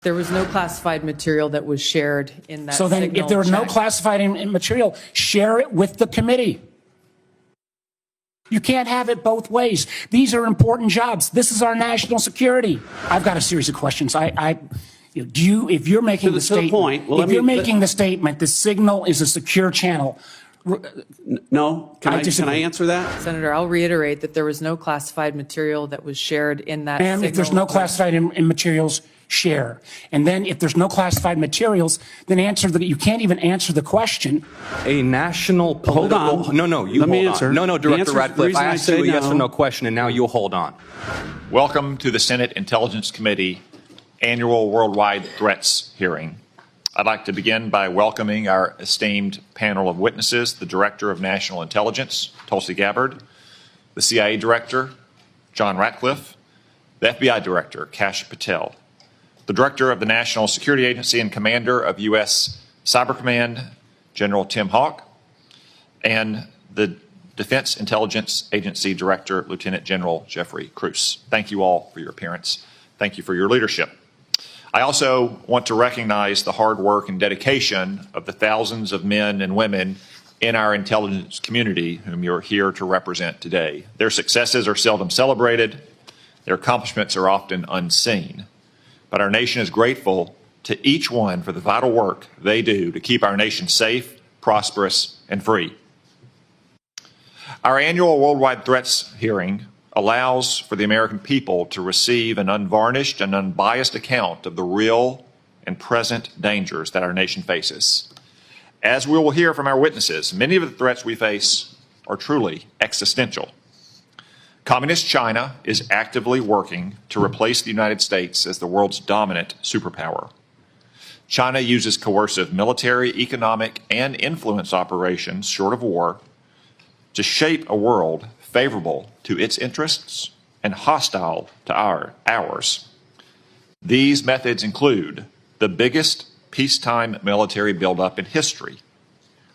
There was no classified material that was shared in that. So then if there was no classified material, share it with the committee. You can't have it both ways. These are important jobs. This is our national security. I've got a series of questions. If you're making the statement, the statement, the signal is a secure channel. No, can I answer that? Senator, I'll reiterate that there was no classified material that was shared in that. And if there's no classified materials, share. And then if there's no classified materials, then you can't even answer the question. A national political... Hold on. No, you hold on. No, Director Ratcliffe, I asked you a yes or no question, and now you'll hold on. Welcome to the Senate Intelligence Committee Annual Worldwide Threats Hearing. I'd like to begin by welcoming our esteemed panel of witnesses, the Director of National Intelligence, Tulsi Gabbard, the CIA Director, John Ratcliffe, the FBI Director, Kash Patel, the Director of the National Security Agency and Commander of U.S. Cyber Command, General Tim Hawk, and the Defense Intelligence Agency Director, Lieutenant General Jeffrey Cruz. Thank you all for your appearance. Thank you for your leadership. I also want to recognize the hard work and dedication of the thousands of men and women in our intelligence community whom you're here to represent today. Their successes are seldom celebrated. Their accomplishments are often unseen. But our nation is grateful to each one for the vital work they do to keep our nation safe, prosperous, and free. Our annual Worldwide Threats Hearing allows for the American people to receive an unvarnished and unbiased account of the real and present dangers that our nation faces. As we will hear from our witnesses, many of the threats we face are truly existential. Communist China is actively working to replace the United States as the world's dominant superpower. China uses coercive military, economic, and influence operations, short of war, to shape a world favorable to its interests and hostile to ours. These methods include the biggest peacetime military buildup in history,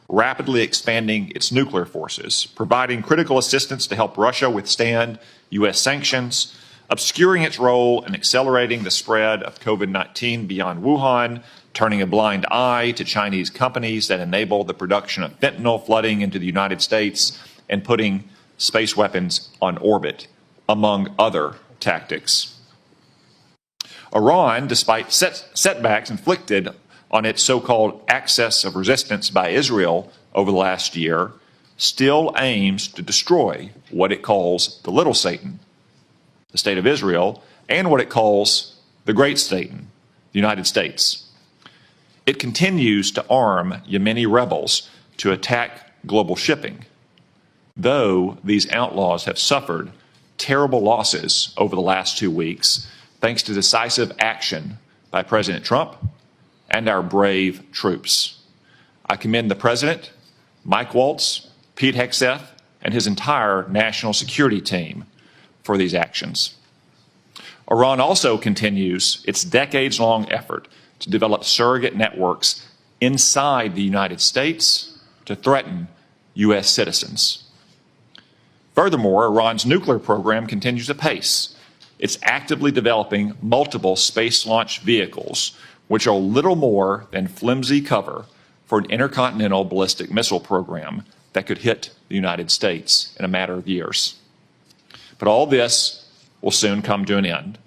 rapidly expanding its nuclear forces, providing critical assistance to help Russia withstand U.S. sanctions, obscuring its role in accelerating the spread of COVID-19 beyond Wuhan, turning a blind eye to Chinese companies that enable the production of fentanyl flooding into the United States, and putting space weapons on orbit, among other tactics. Iran, despite setbacks inflicted on its so-called axis of resistance by Israel over the last year, still aims to destroy what it calls the little Satan, the State of Israel, and what it calls the great Satan, the United States. It continues to arm Yemeni rebels to attack global shipping, though these outlaws have suffered terrible losses over the last 2 weeks thanks to decisive action by President Trump and our brave troops. I commend the President, Mike Waltz, Pete Hegseth, and his entire national security team for these actions. Iran also continues its decades-long effort to develop surrogate networks inside the United States to threaten U.S. citizens. Furthermore, Iran's nuclear program continues apace. It's actively developing multiple space launch vehicles, which are little more than flimsy cover for an intercontinental ballistic missile program that could hit the United States in a matter of years. But all this will soon come to an end.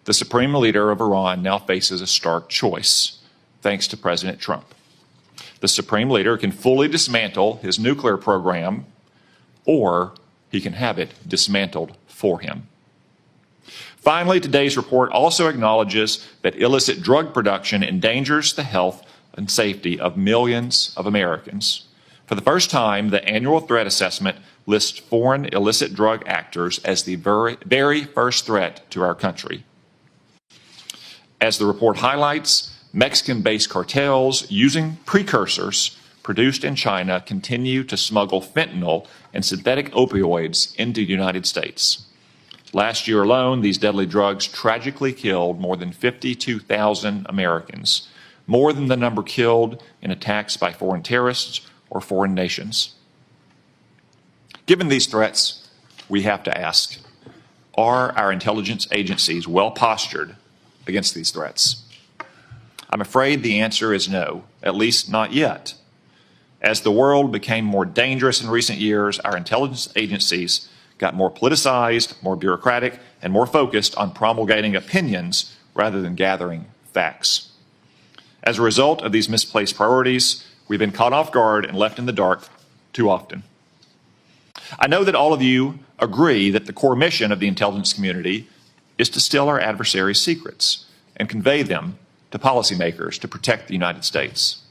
The supreme leader of Iran now faces a stark choice, thanks to President Trump. The supreme leader can fully dismantle his nuclear program, or he can have it dismantled for him. Finally, today's report also acknowledges that illicit drug production endangers the health and safety of millions of Americans. For the first time, the annual threat assessment lists foreign illicit drug actors as the very first threat to our country. As the report highlights, Mexican-based cartels using precursors produced in China continue to smuggle fentanyl and synthetic opioids into the United States. Last year alone, these deadly drugs tragically killed more than 52,000 Americans, more than the number killed in attacks by foreign terrorists or foreign nations. Given these threats, we have to ask, are our intelligence agencies well postured against these threats? I'm afraid the answer is no, at least not yet. As the world became more dangerous in recent years, our intelligence agencies got more politicized, more bureaucratic, and more focused on promulgating opinions rather than gathering facts. As a result of these misplaced priorities, we've been caught off guard and left in the dark too often. I know that all of you agree that the core mission of the intelligence community is to steal our adversaries' secrets and convey them to policymakers to protect the United States.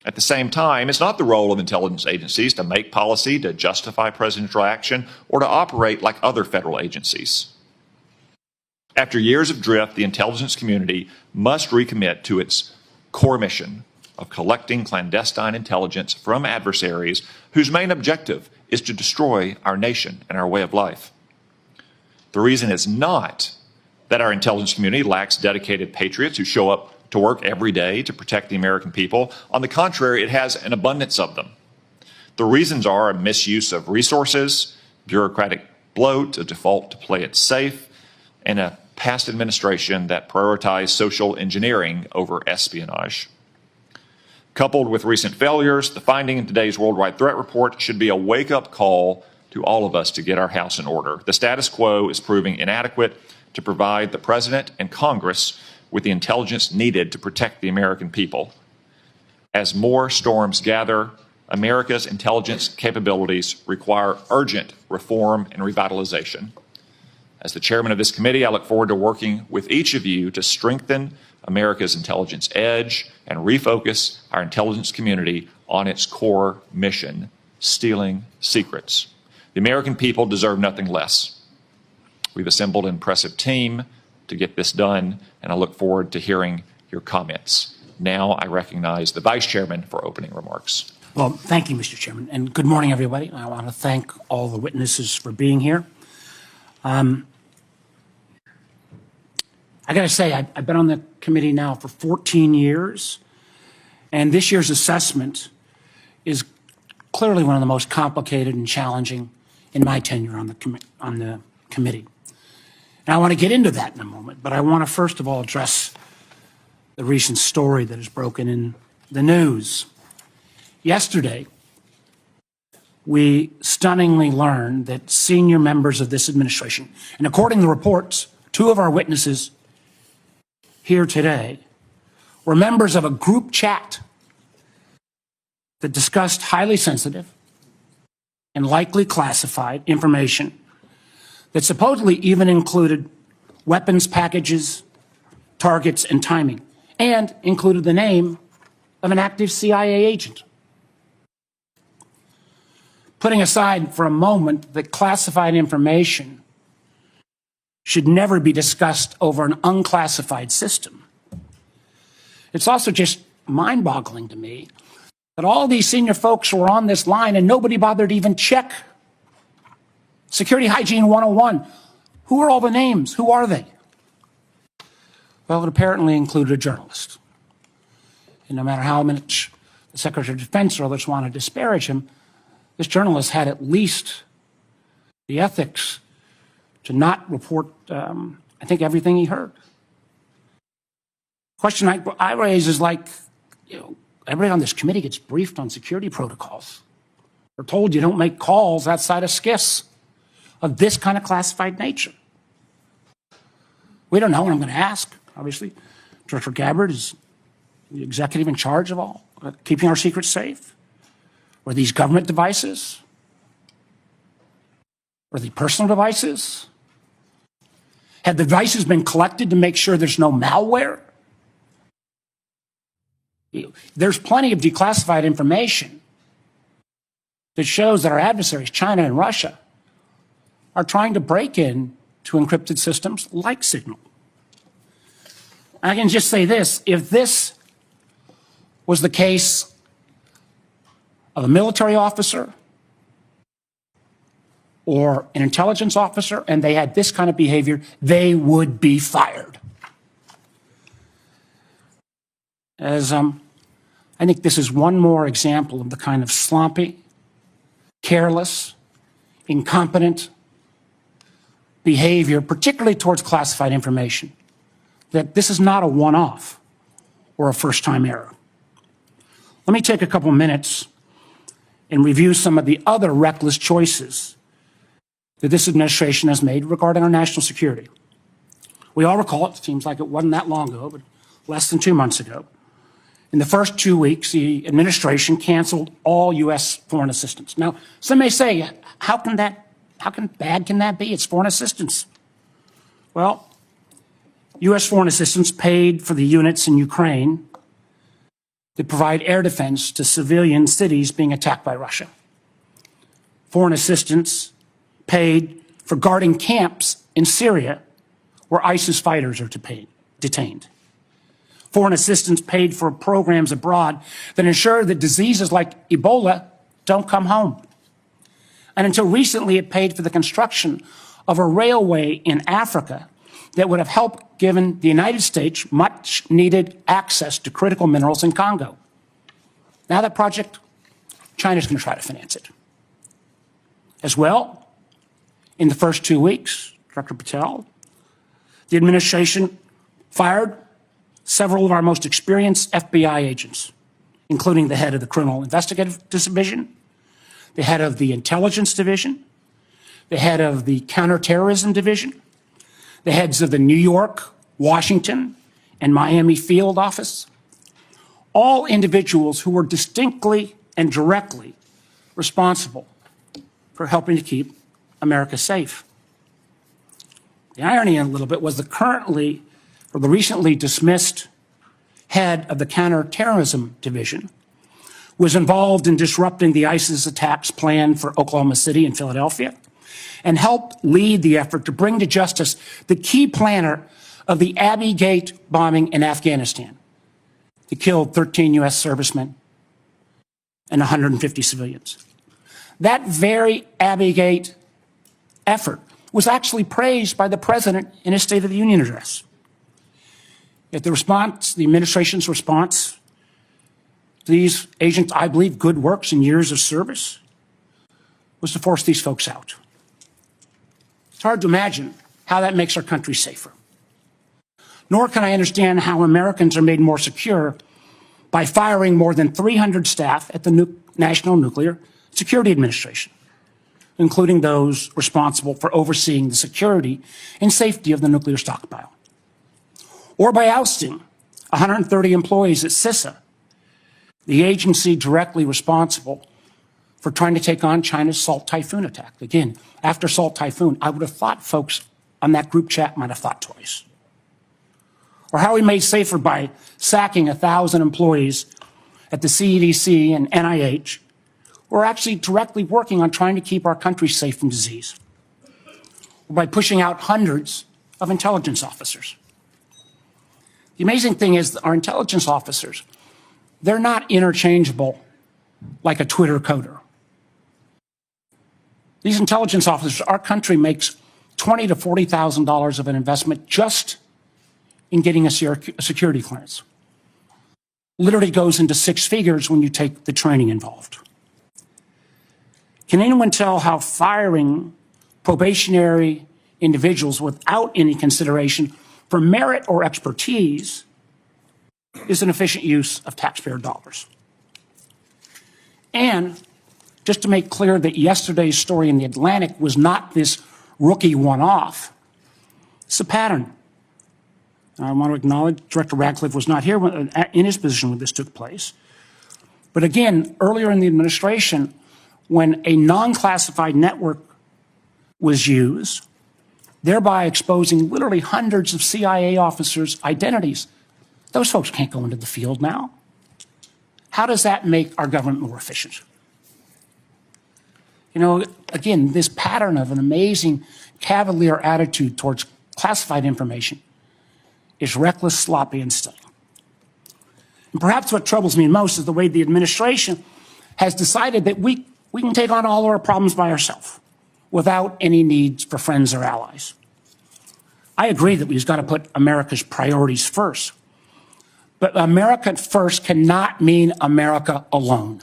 At the same time, it's not the role of intelligence agencies to make policy, to justify presidential action, or to operate like other federal agencies. After years of drift, the intelligence community must recommit to its core mission of collecting clandestine intelligence from adversaries whose main objective is to destroy our nation and our way of life. The reason is not that our intelligence community lacks dedicated patriots who show up to work every day to protect the American people. On the contrary, it has an abundance of them. The reasons are a misuse of resources, bureaucratic bloat, a default to play it safe, and a past administration that prioritized social engineering over espionage. Coupled with recent failures, the finding in today's Worldwide Threat Report should be a wake-up call to all of us to get our house in order. The status quo is proving inadequate to provide the President and Congress with the intelligence needed to protect the American people. As more storms gather, America's intelligence capabilities require urgent reform and revitalization. As the chairman of this committee, I look forward to working with each of you to strengthen America's intelligence edge and refocus our intelligence community on its core mission, stealing secrets. The American people deserve nothing less. We've assembled an impressive team to get this done, and I look forward to hearing your comments. Now I recognize the Vice Chairman for opening remarks. Well, thank you, Mr. Chairman, and good morning, everybody. I want to thank all the witnesses for being here. I got to say, I've been on the committee now for 14 years, and this year's assessment is clearly one of the most complicated and challenging in my tenure on the committee. And I want to get into that in a moment, but I want to first of all address the recent story that has broken in the news. Yesterday, we stunningly learned that senior members of this administration, and according to reports, two of our witnesses here today were members of a group chat that discussed highly sensitive and likely classified information that supposedly even included weapons packages, targets, and timing, and included the name of an active CIA agent. Putting aside for a moment that classified information should never be discussed over an unclassified system, it's also just mind-boggling to me that all these senior folks were on this line and nobody bothered to even check Security Hygiene 101. Who are all the names? Who are they? Well, it apparently included a journalist. And no matter how much the Secretary of Defense or others want to disparage him, this journalist had at least the ethics to not report, I think, everything he heard. Question I raise is like, everybody on this committee gets briefed on security protocols. We're told you don't make calls outside of SCIFs of this kind of classified nature. We don't know, and I'm going to ask, obviously. Director Gabbard is the executive in charge of all, keeping our secrets safe. Were these government devices? Were they personal devices? Had the devices been collected to make sure there's no malware? There's plenty of declassified information that shows that our adversaries, China and Russia, are trying to break in to encrypted systems like Signal. I can just say this, if this was the case of a military officer or an intelligence officer and they had this kind of behavior, they would be fired. As I think this is one more example of the kind of sloppy, careless, incompetent behavior, particularly towards classified information, that this is not a one-off. or a first-time error. Let me take a couple minutes and review some of the other reckless choices that this administration has made regarding our national security. We all recall, it seems like it wasn't that long ago, but less than 2 months ago, in the first 2 weeks, the administration canceled all U.S. foreign assistance. Now, some may say, how bad can that be? It's foreign assistance. Well, U.S. foreign assistance paid for the units in Ukraine that provide air defense to civilian cities being attacked by Russia. Foreign assistance paid for guarding camps in Syria where ISIS fighters are detained. Foreign assistance paid for programs abroad that ensure that diseases like Ebola don't come home. And until recently, it paid for the construction of a railway in Africa that would have helped given the United States much needed access to critical minerals in Congo. Now that project, China's going to try to finance it. As well, in the first 2 weeks, Director Patel, the administration fired several of our most experienced FBI agents, including the head of the Criminal Investigative Division, the head of the Intelligence Division, the head of the Counterterrorism Division, the heads of the New York, Washington, and Miami field office, all individuals who were distinctly and directly responsible for helping to keep America safe. The irony a little bit was the recently dismissed head of the Counterterrorism Division was involved in disrupting the ISIS attacks planned for Oklahoma City and Philadelphia and helped lead the effort to bring to justice the key planner of the Abbey Gate bombing in Afghanistan that killed 13 U.S. servicemen and 150 civilians. That very Abbey Gate effort was actually praised by the president in his State of the Union address. Yet the administration's response to these agents, I believe, good works and years of service, was to force these folks out. It's hard to imagine how that makes our country safer. Nor can I understand how Americans are made more secure by firing more than 300 staff at the National Nuclear Security Administration, including those responsible for overseeing the security and safety of the nuclear stockpile. Or by ousting 130 employees at CISA, the agency directly responsible for trying to take on China's Salt Typhoon attack. Again, after Salt Typhoon, I would have thought folks on that group chat might have thought twice. Or how we made safer by sacking 1,000 employees at the CDC and NIH who are actually directly working on trying to keep our country safe from disease. Or by pushing out hundreds of intelligence officers. The amazing thing is that our intelligence officers, they're not interchangeable like a Twitter coder. These intelligence officers, our country makes $20,000 to $40,000 of an investment just in getting a security clearance. Literally goes into six figures when you take the training involved. Can anyone tell how firing probationary individuals without any consideration for merit or expertise is an efficient use of taxpayer dollars? And just to make clear that yesterday's story in The Atlantic was not this rookie one-off, it's a pattern. I want to acknowledge Director Ratcliffe was not here in his position when this took place. But again, earlier in the administration, when a non-classified network was used, thereby exposing literally hundreds of CIA officers' identities, those folks can't go into the field now. How does that make our government more efficient? You know, again, this pattern of an amazing cavalier attitude towards classified information is reckless, sloppy, and stunning. And perhaps what troubles me most is the way the administration has decided that we can take on all of our problems by ourselves without any needs for friends or allies. I agree that we've got to put America's priorities first. But America first cannot mean America alone.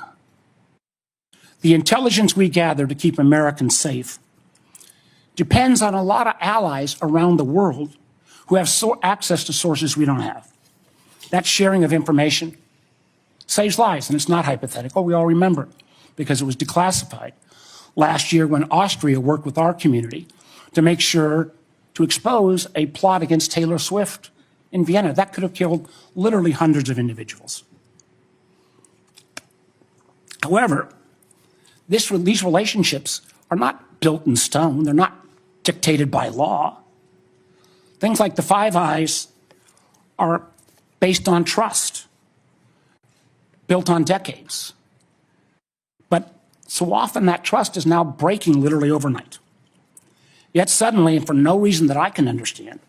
The intelligence we gather to keep Americans safe depends on a lot of allies around the world who have access to sources we don't have. That sharing of information saves lives, and it's not hypothetical. We all remember because it was declassified last year when Austria worked with our community to make sure to expose a plot against Taylor Swift in Vienna. That could have killed literally hundreds of individuals. However, these relationships are not built in stone. They're not dictated by law. Things like the Five Eyes are based on trust, built on decades. But so often that trust is now breaking literally overnight. Yet suddenly, and for no reason that I can understand,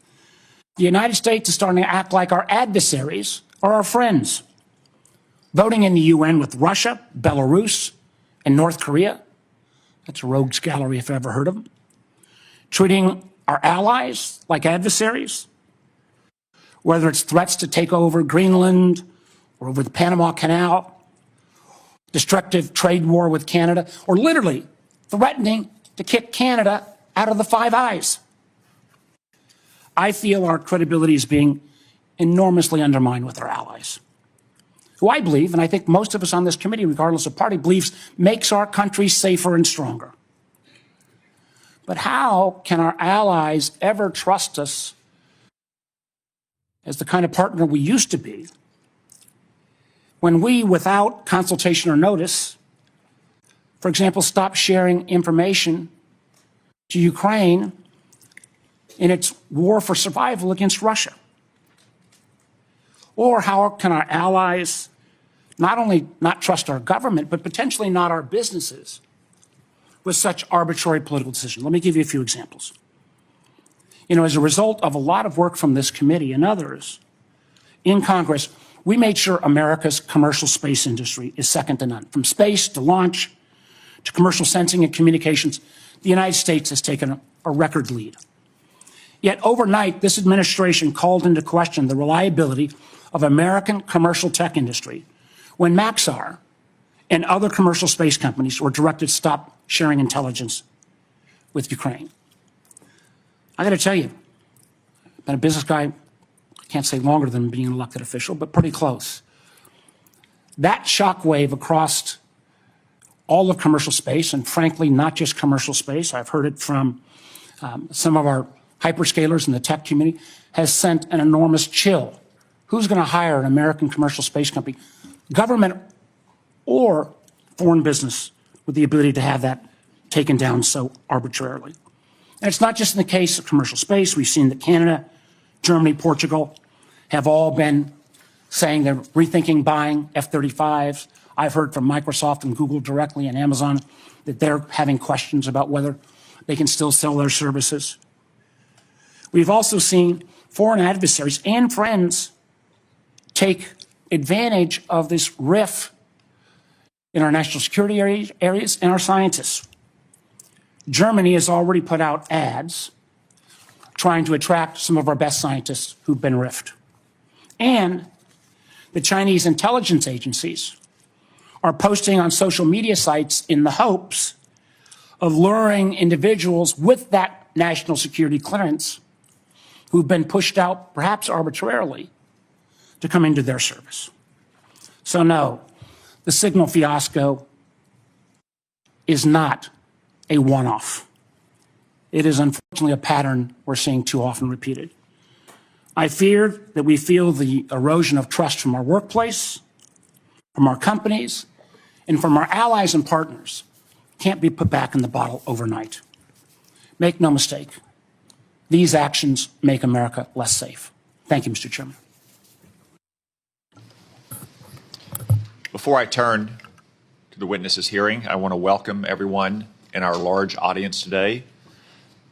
the United States is starting to act like our adversaries are our friends. Voting in the UN with Russia, Belarus, and North Korea. That's a rogues gallery if I've ever heard of them. Treating our allies like adversaries, whether it's threats to take over Greenland or over the Panama Canal, destructive trade war with Canada, or literally threatening to kick Canada out of the Five Eyes. I feel our credibility is being enormously undermined with our allies, who I believe, and I think most of us on this committee, regardless of party, believes makes our country safer and stronger. But how can our allies ever trust us as the kind of partner we used to be when we, without consultation or notice, for example, stop sharing information to Ukraine in its war for survival against Russia? Or how can our allies not only not trust our government, but potentially not our businesses with such arbitrary political decisions? Let me give you a few examples. As a result of a lot of work from this committee and others in Congress, we made sure America's commercial space industry is second to none. From space to launch to commercial sensing and communications, the United States has taken a record lead. Yet overnight, this administration called into question the reliability of American commercial tech industry when Maxar and other commercial space companies were directed to stop sharing intelligence with Ukraine. I got to tell you, I've been a business guy, I can't say longer than being an elected official, but pretty close. That shockwave across all of commercial space, and frankly, not just commercial space, I've heard it from some of our hyperscalers in the tech community, has sent an enormous chill. Who's going to hire an American commercial space company, government or foreign business, with the ability to have that taken down so arbitrarily? And it's not just in the case of commercial space. We've seen that Canada, Germany, Portugal have all been saying they're rethinking buying F-35s. I've heard from Microsoft and Google directly and Amazon that they're having questions about whether they can still sell their services. We've also seen foreign adversaries and friends take advantage of this rift in our national security areas and our scientists. Germany has already put out ads trying to attract some of our best scientists who've been rifted. And the Chinese intelligence agencies are posting on social media sites in the hopes of luring individuals with that national security clearance who've been pushed out, perhaps arbitrarily, to come into their service. So no, the Signal fiasco is not a one-off. It is unfortunately a pattern we're seeing too often repeated. I fear that we feel the erosion of trust from our workplace, from our companies, and from our allies and partners can't be put back in the bottle overnight. Make no mistake, these actions make America less safe. Thank you, Mr. Chairman. Before I turn to the witnesses' hearing, I want to welcome everyone in our large audience today.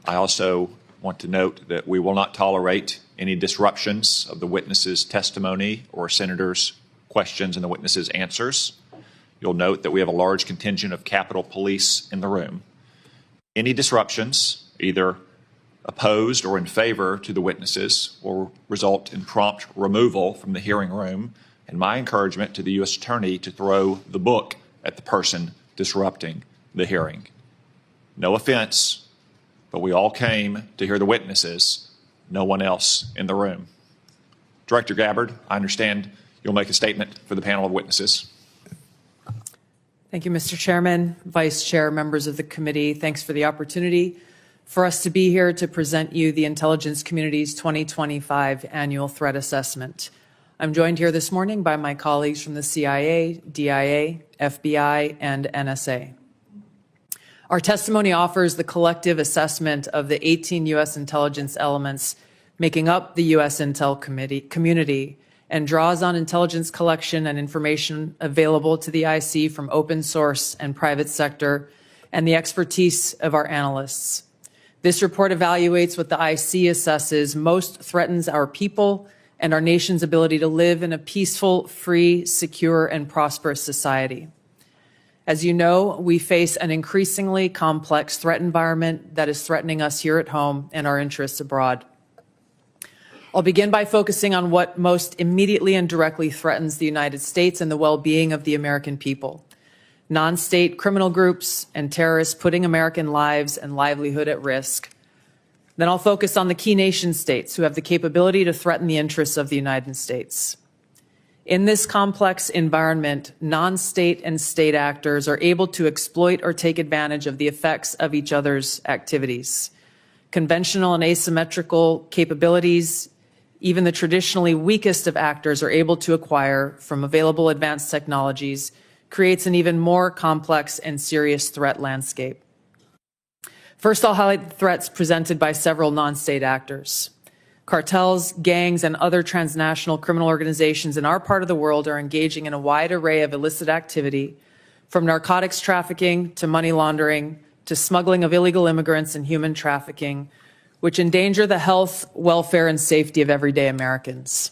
I also want to note that we will not tolerate any disruptions of the witnesses' testimony or senators' questions and the witnesses' answers. You'll note that we have a large contingent of Capitol Police in the room. Any disruptions, either opposed or in favor to the witnesses, will result in prompt removal from the hearing room, and my encouragement to the U.S. Attorney to throw the book at the person disrupting the hearing. No offense, but we all came to hear the witnesses, no one else in the room. Director Gabbard, I understand you'll make a statement for the panel of witnesses. Thank you, Mr. Chairman, Vice Chair, members of the committee. Thanks for the opportunity for us to be here to present you the intelligence community's 2025 annual threat assessment. I'm joined here this morning by my colleagues from the CIA, DIA, FBI, and NSA. Our testimony offers the collective assessment of the 18 U.S. intelligence elements making up the U.S. Intel community and draws on intelligence collection and information available to the IC from open source and private sector and the expertise of our analysts. This report evaluates what the IC assesses most threatens our people and our nation's ability to live in a peaceful, free, secure, and prosperous society. As you know, we face an increasingly complex threat environment that is threatening us here at home and our interests abroad. I'll begin by focusing on what most immediately and directly threatens the United States and the well-being of the American people: non-state criminal groups and terrorists putting American lives and livelihood at risk. Then I'll focus on the key nation states who have the capability to threaten the interests of the United States. In this complex environment, non-state and state actors are able to exploit or take advantage of the effects of each other's activities. Conventional and asymmetrical capabilities, even the traditionally weakest of actors are able to acquire from available advanced technologies, creates an even more complex and serious threat landscape. First, I'll highlight the threats presented by several non-state actors. Cartels, gangs, and other transnational criminal organizations in our part of the world are engaging in a wide array of illicit activity, from narcotics trafficking to money laundering to smuggling of illegal immigrants and human trafficking, which endanger the health, welfare, and safety of everyday Americans.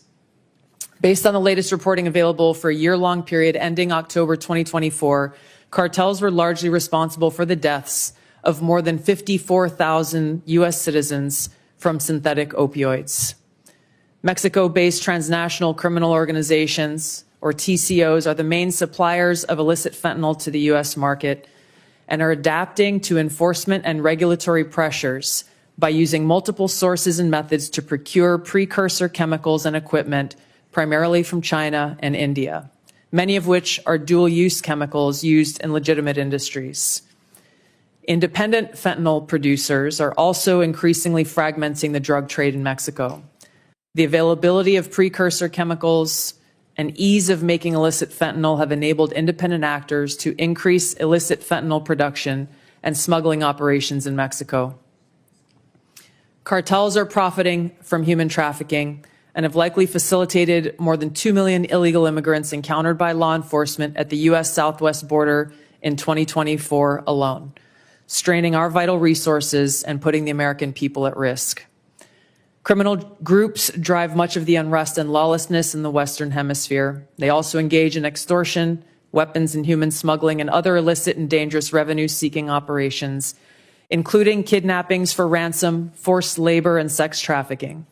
Based on the latest reporting available for a year-long period ending October 2024, cartels were largely responsible for the deaths of more than 54,000 U.S. citizens from synthetic opioids. Mexico-based transnational criminal organizations, or TCOs, are the main suppliers of illicit fentanyl to the U.S. market and are adapting to enforcement and regulatory pressures by using multiple sources and methods to procure precursor chemicals and equipment, primarily from China and India, many of which are dual-use chemicals used in legitimate industries. Independent fentanyl producers are also increasingly fragmenting the drug trade in Mexico. The availability of precursor chemicals and ease of making illicit fentanyl have enabled independent actors to increase illicit fentanyl production and smuggling operations in Mexico. Cartels are profiting from human trafficking and have likely facilitated more than 2 million illegal immigrants encountered by law enforcement at the U.S. southwest border in 2024 alone, straining our vital resources and putting the American people at risk. Criminal groups drive much of the unrest and lawlessness in the Western Hemisphere. They also engage in extortion, weapons and human smuggling, and other illicit and dangerous revenue-seeking operations, including kidnappings for ransom, forced labor, and sex trafficking.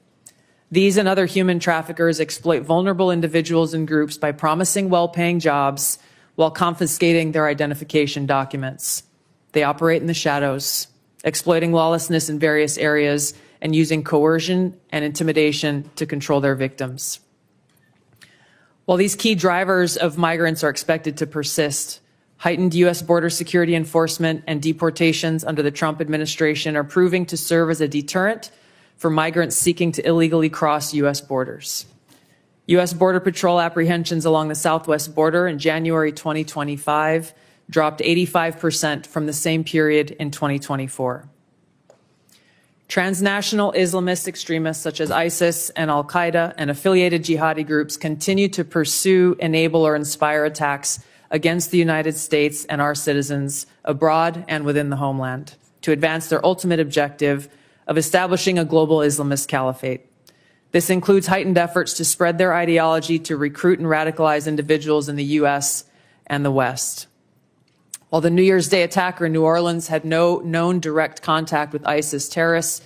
These and other human traffickers exploit vulnerable individuals and groups by promising well-paying jobs while confiscating their identification documents. They operate in the shadows, exploiting lawlessness in various areas and using coercion and intimidation to control their victims. While these key drivers of migrants are expected to persist, heightened U.S. border security enforcement and deportations under the Trump administration are proving to serve as a deterrent for migrants seeking to illegally cross U.S. borders. U.S. Border Patrol apprehensions along the southwest border in January 2025 dropped 85% from the same period in 2024. Transnational Islamist extremists such as ISIS and al-Qaeda and affiliated jihadi groups continue to pursue, enable, or inspire attacks against the United States and our citizens abroad and within the homeland to advance their ultimate objective of establishing a global Islamist caliphate. This includes heightened efforts to spread their ideology to recruit and radicalize individuals in the U.S. and the West. While the New Year's Day attacker in New Orleans had no known direct contact with ISIS terrorists,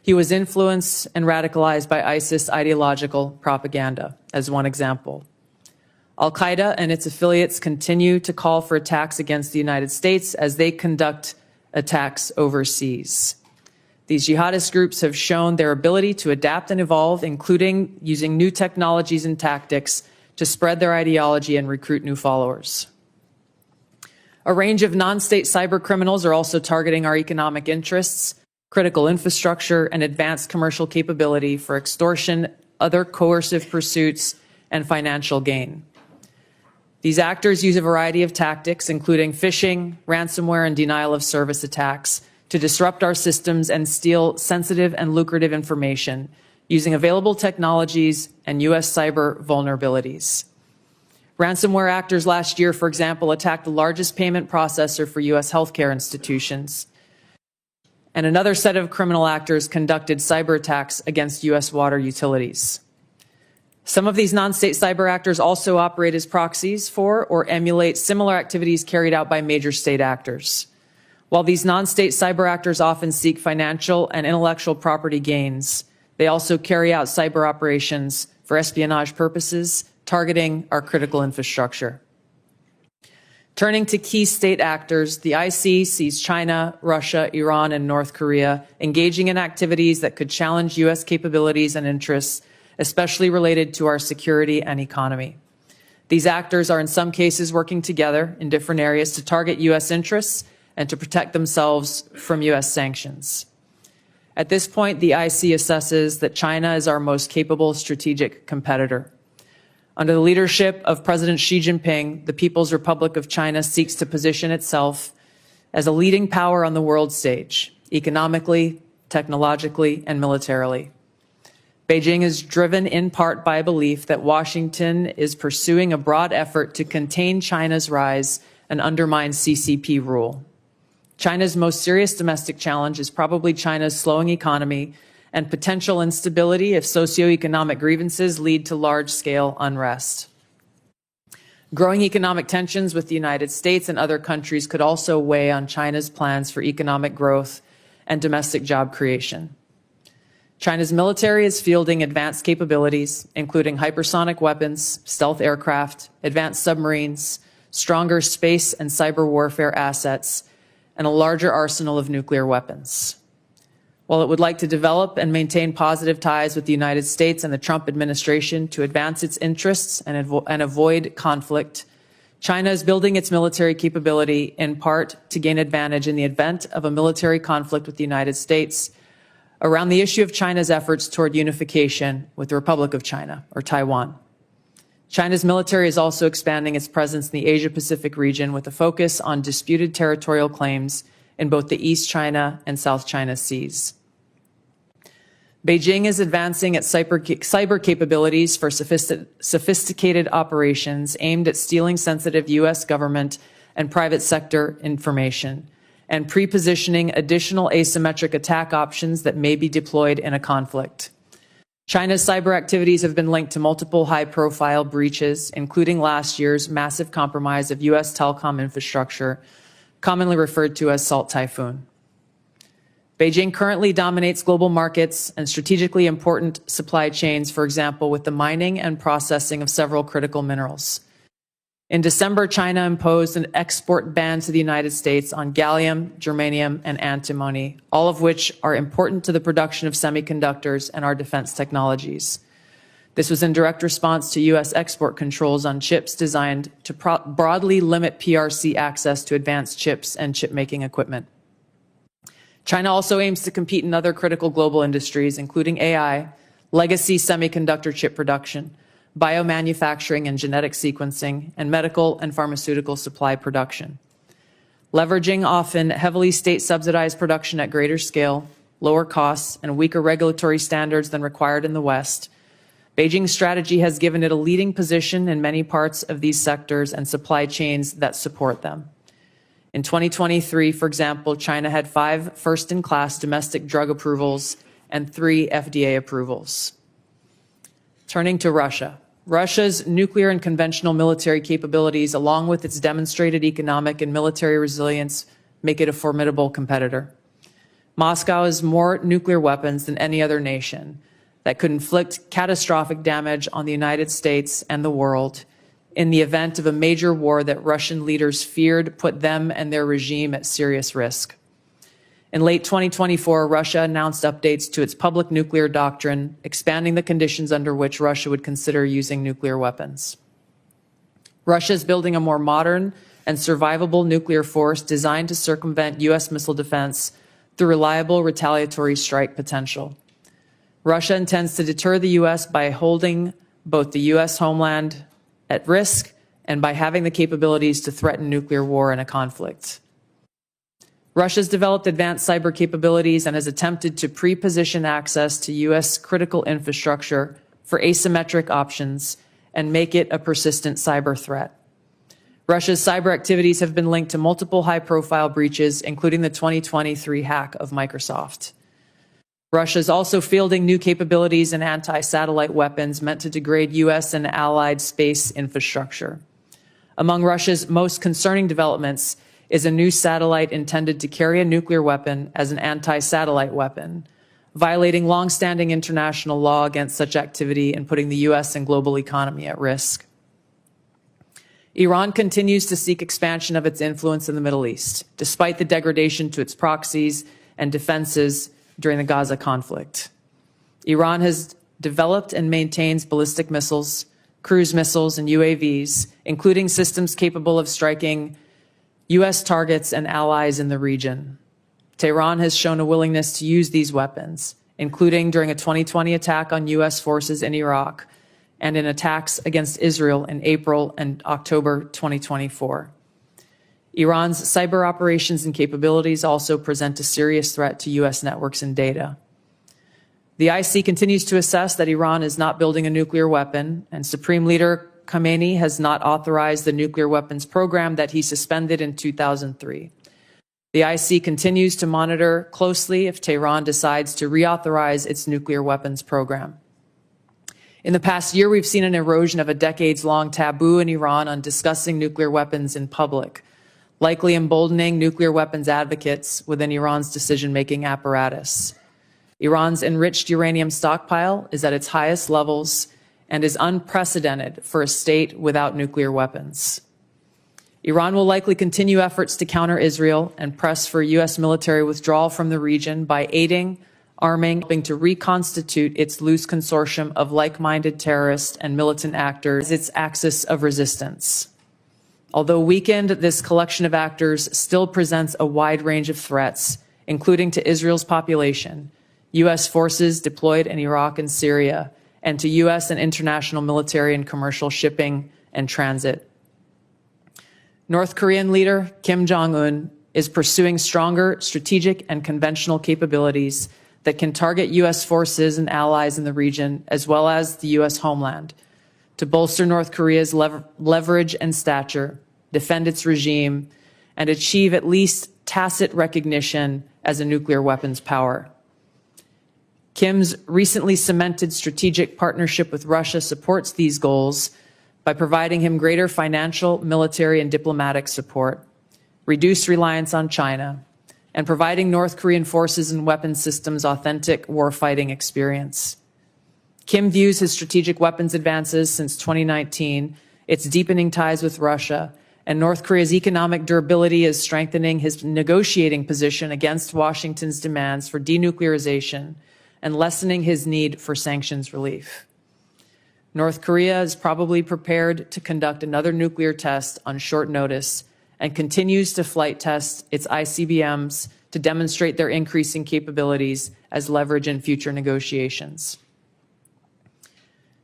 he was influenced and radicalized by ISIS ideological propaganda, as one example. Al-Qaeda and its affiliates continue to call for attacks against the United States as they conduct attacks overseas. These jihadist groups have shown their ability to adapt and evolve, including using new technologies and tactics to spread their ideology and recruit new followers. A range of non-state cyber criminals are also targeting our economic interests, critical infrastructure, and advanced commercial capability for extortion, other coercive pursuits, and financial gain. These actors use a variety of tactics, including phishing, ransomware, and denial of service attacks, to disrupt our systems and steal sensitive and lucrative information using available technologies and U.S. cyber vulnerabilities. Ransomware actors last year, for example, attacked the largest payment processor for U.S. healthcare institutions. And another set of criminal actors conducted cyber attacks against U.S. water utilities. Some of these non-state cyber actors also operate as proxies for or emulate similar activities carried out by major state actors. While these non-state cyber actors often seek financial and intellectual property gains, they also carry out cyber operations for espionage purposes, targeting our critical infrastructure. Turning to key state actors, the IC sees China, Russia, Iran, and North Korea engaging in activities that could challenge U.S. capabilities and interests, especially related to our security and economy. These actors are in some cases working together in different areas to target U.S. interests and to protect themselves from U.S. sanctions. At this point, the IC assesses that China is our most capable strategic competitor. Under the leadership of President Xi Jinping, the People's Republic of China seeks to position itself as a leading power on the world stage, economically, technologically, and militarily. Beijing is driven in part by a belief that Washington is pursuing a broad effort to contain China's rise and undermine CCP rule. China's most serious domestic challenge is probably China's slowing economy and potential instability if socioeconomic grievances lead to large-scale unrest. Growing economic tensions with the United States and other countries could also weigh on China's plans for economic growth and domestic job creation. China's military is fielding advanced capabilities, including hypersonic weapons, stealth aircraft, advanced submarines, stronger space and cyber warfare assets, and a larger arsenal of nuclear weapons. While it would like to develop and maintain positive ties with the United States and the Trump administration to advance its interests and avoid conflict, China is building its military capability in part to gain advantage in the event of a military conflict with the United States around the issue of China's efforts toward unification with the Republic of China, or Taiwan. China's military is also expanding its presence in the Asia-Pacific region with a focus on disputed territorial claims in both the East China and South China Seas. Beijing is advancing its cyber capabilities for sophisticated operations aimed at stealing sensitive U.S. government and private sector information and pre-positioning additional asymmetric attack options that may be deployed in a conflict. China's cyber activities have been linked to multiple high-profile breaches, including last year's massive compromise of U.S. telecom infrastructure, commonly referred to as Salt Typhoon. Beijing currently dominates global markets and strategically important supply chains, for example, with the mining and processing of several critical minerals. In December, China imposed an export ban to the United States on gallium, germanium, and antimony, all of which are important to the production of semiconductors and our defense technologies. This was in direct response to U.S. export controls on chips designed to broadly limit PRC access to advanced chips and chip-making equipment. China also aims to compete in other critical global industries, including AI, legacy semiconductor chip production, biomanufacturing and genetic sequencing, and medical and pharmaceutical supply production. Leveraging often heavily state-subsidized production at greater scale, lower costs, and weaker regulatory standards than required in the West, Beijing's strategy has given it a leading position in many parts of these sectors and supply chains that support them. In 2023, for example, China had 5 first-in-class domestic drug approvals and 3 FDA approvals. Turning to Russia. Russia's nuclear and conventional military capabilities, along with its demonstrated economic and military resilience, make it a formidable competitor. Moscow has more nuclear weapons than any other nation that could inflict catastrophic damage on the United States and the world in the event of a major war that Russian leaders feared put them and their regime at serious risk. In late 2024, Russia announced updates to its public nuclear doctrine, expanding the conditions under which Russia would consider using nuclear weapons. Russia is building a more modern and survivable nuclear force designed to circumvent U.S. missile defense through reliable retaliatory strike potential. Russia intends to deter the U.S. by holding both the U.S. homeland at risk and by having the capabilities to threaten nuclear war in a conflict. Russia has developed advanced cyber capabilities and has attempted to pre-position access to U.S. critical infrastructure for asymmetric options and make it a persistent cyber threat. Russia's cyber activities have been linked to multiple high-profile breaches, including the 2023 hack of Microsoft. Russia is also fielding new capabilities in anti-satellite weapons meant to degrade U.S. and allied space infrastructure. Among Russia's most concerning developments is a new satellite intended to carry a nuclear weapon as an anti-satellite weapon, violating long-standing international law against such activity and putting the U.S. and global economy at risk. Iran continues to seek expansion of its influence in the Middle East, despite the degradation to its proxies and defenses during the Gaza conflict. Iran has developed and maintains ballistic missiles, cruise missiles, and UAVs, including systems capable of striking U.S. targets and allies in the region. Tehran has shown a willingness to use these weapons, including during a 2020 attack on U.S. forces in Iraq and in attacks against Israel in April and October 2024. Iran's cyber operations and capabilities also present a serious threat to U.S. networks and data. The IC continues to assess that Iran is not building a nuclear weapon, and Supreme Leader Khamenei has not authorized the nuclear weapons program that he suspended in 2003. The IC continues to monitor closely if Tehran decides to reauthorize its nuclear weapons program. In the past year, we've seen an erosion of a decades-long taboo in Iran on discussing nuclear weapons in public, likely emboldening nuclear weapons advocates within Iran's decision-making apparatus. Iran's enriched uranium stockpile is at its highest levels and is unprecedented for a state without nuclear weapons. Iran will likely continue efforts to counter Israel and press for U.S. military withdrawal from the region by aiding, arming, helping to reconstitute its loose consortium of like-minded terrorist and militant actors as its axis of resistance. Although weakened, this collection of actors still presents a wide range of threats, including to Israel's population, U.S. forces deployed in Iraq and Syria, and to U.S. and international military and commercial shipping and transit. North Korean leader Kim Jong-un is pursuing stronger strategic and conventional capabilities that can target U.S. forces and allies in the region, as well as the U.S. homeland, to bolster North Korea's leverage and stature, defend its regime, and achieve at least tacit recognition as a nuclear weapons power. Kim's recently cemented strategic partnership with Russia supports these goals by providing him greater financial, military, and diplomatic support, reduced reliance on China, and providing North Korean forces and weapons systems authentic warfighting experience. Kim views his strategic weapons advances since 2019, its deepening ties with Russia, and North Korea's economic durability as strengthening his negotiating position against Washington's demands for denuclearization and lessening his need for sanctions relief. North Korea is probably prepared to conduct another nuclear test on short notice and continues to flight test its ICBMs to demonstrate their increasing capabilities as leverage in future negotiations.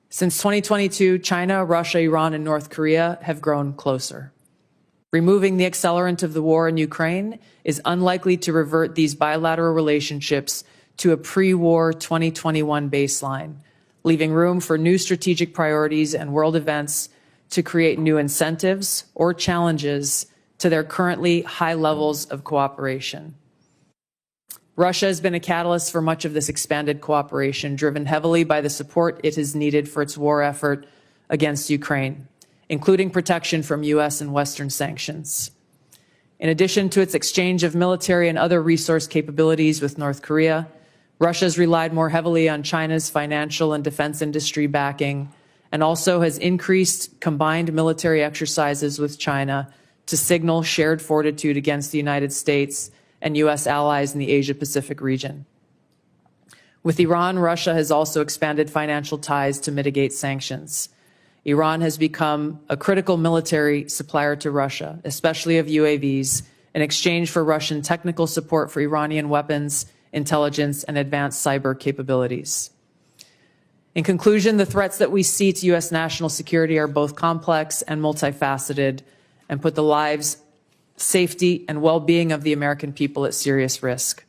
Since 2022, China, Russia, Iran, and North Korea have grown closer. Removing the accelerant of the war in Ukraine is unlikely to revert these bilateral relationships to a pre-war 2021 baseline, leaving room for new strategic priorities and world events to create new incentives or challenges to their currently high levels of cooperation. Russia has been a catalyst for much of this expanded cooperation, driven heavily by the support it has needed for its war effort against Ukraine, including protection from U.S. and Western sanctions. In addition to its exchange of military and other resource capabilities with North Korea, Russia has relied more heavily on China's financial and defense industry backing, and also has increased combined military exercises with China to signal shared fortitude against the United States and U.S. allies in the Asia-Pacific region. With Iran, Russia has also expanded financial ties to mitigate sanctions. Iran has become a critical military supplier to Russia, especially of UAVs, in exchange for Russian technical support for Iranian weapons, intelligence, and advanced cyber capabilities. In conclusion, the threats that we see to U.S. national security are both complex and multifaceted and put the lives, safety, and well-being of the American people at serious risk.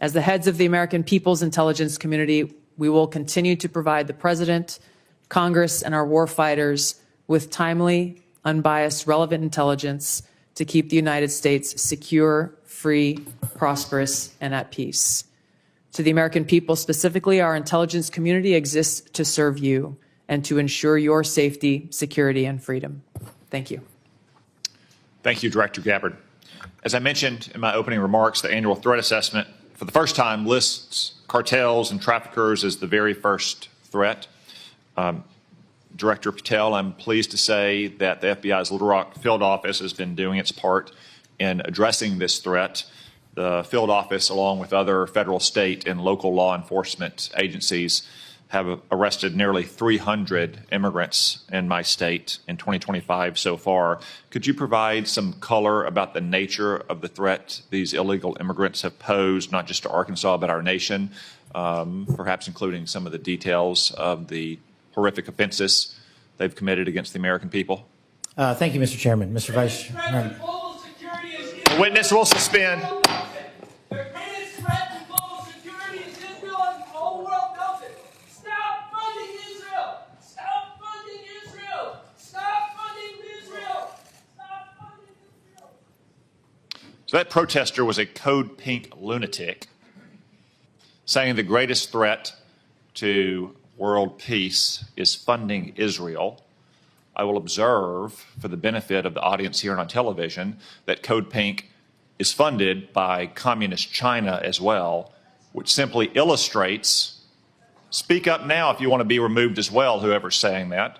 As the heads of the American people's intelligence community, we will continue to provide the President, Congress, and our warfighters with timely, unbiased, relevant intelligence to keep the United States secure, free, prosperous, and at peace. To the American people specifically, our intelligence community exists to serve you and to ensure your safety, security, and freedom. Thank you. Thank you, Director Gabbard. As I mentioned in my opening remarks, the annual threat assessment for the first time lists cartels and traffickers as the very first threat. Director Patel, I'm pleased to say that the FBI's Little Rock field office has been doing its part in addressing this threat. The field office, along with other federal, state, and local law enforcement agencies, have arrested nearly 300 immigrants in my state in 2025 so far. Could you provide some color about the nature of the threat these illegal immigrants have posed, not just to Arkansas, but our nation, perhaps including some of the details of the horrific offenses they've committed against the American people? Thank you, Mr. Chairman. Mr. Vice Chairman. The witness will suspend. Their greatest threat to global security is Israel, and the whole world knows it. Stop funding Israel! Stop funding Israel! Stop funding Israel! Stop funding Israel! So that protester was a code pink lunatic saying the greatest threat to world peace is funding Israel. I will observe, for the benefit of the audience here on television, that Code Pink is funded by Communist China as well, which simply illustrates, speak up now if you want to be removed as well, whoever's saying that.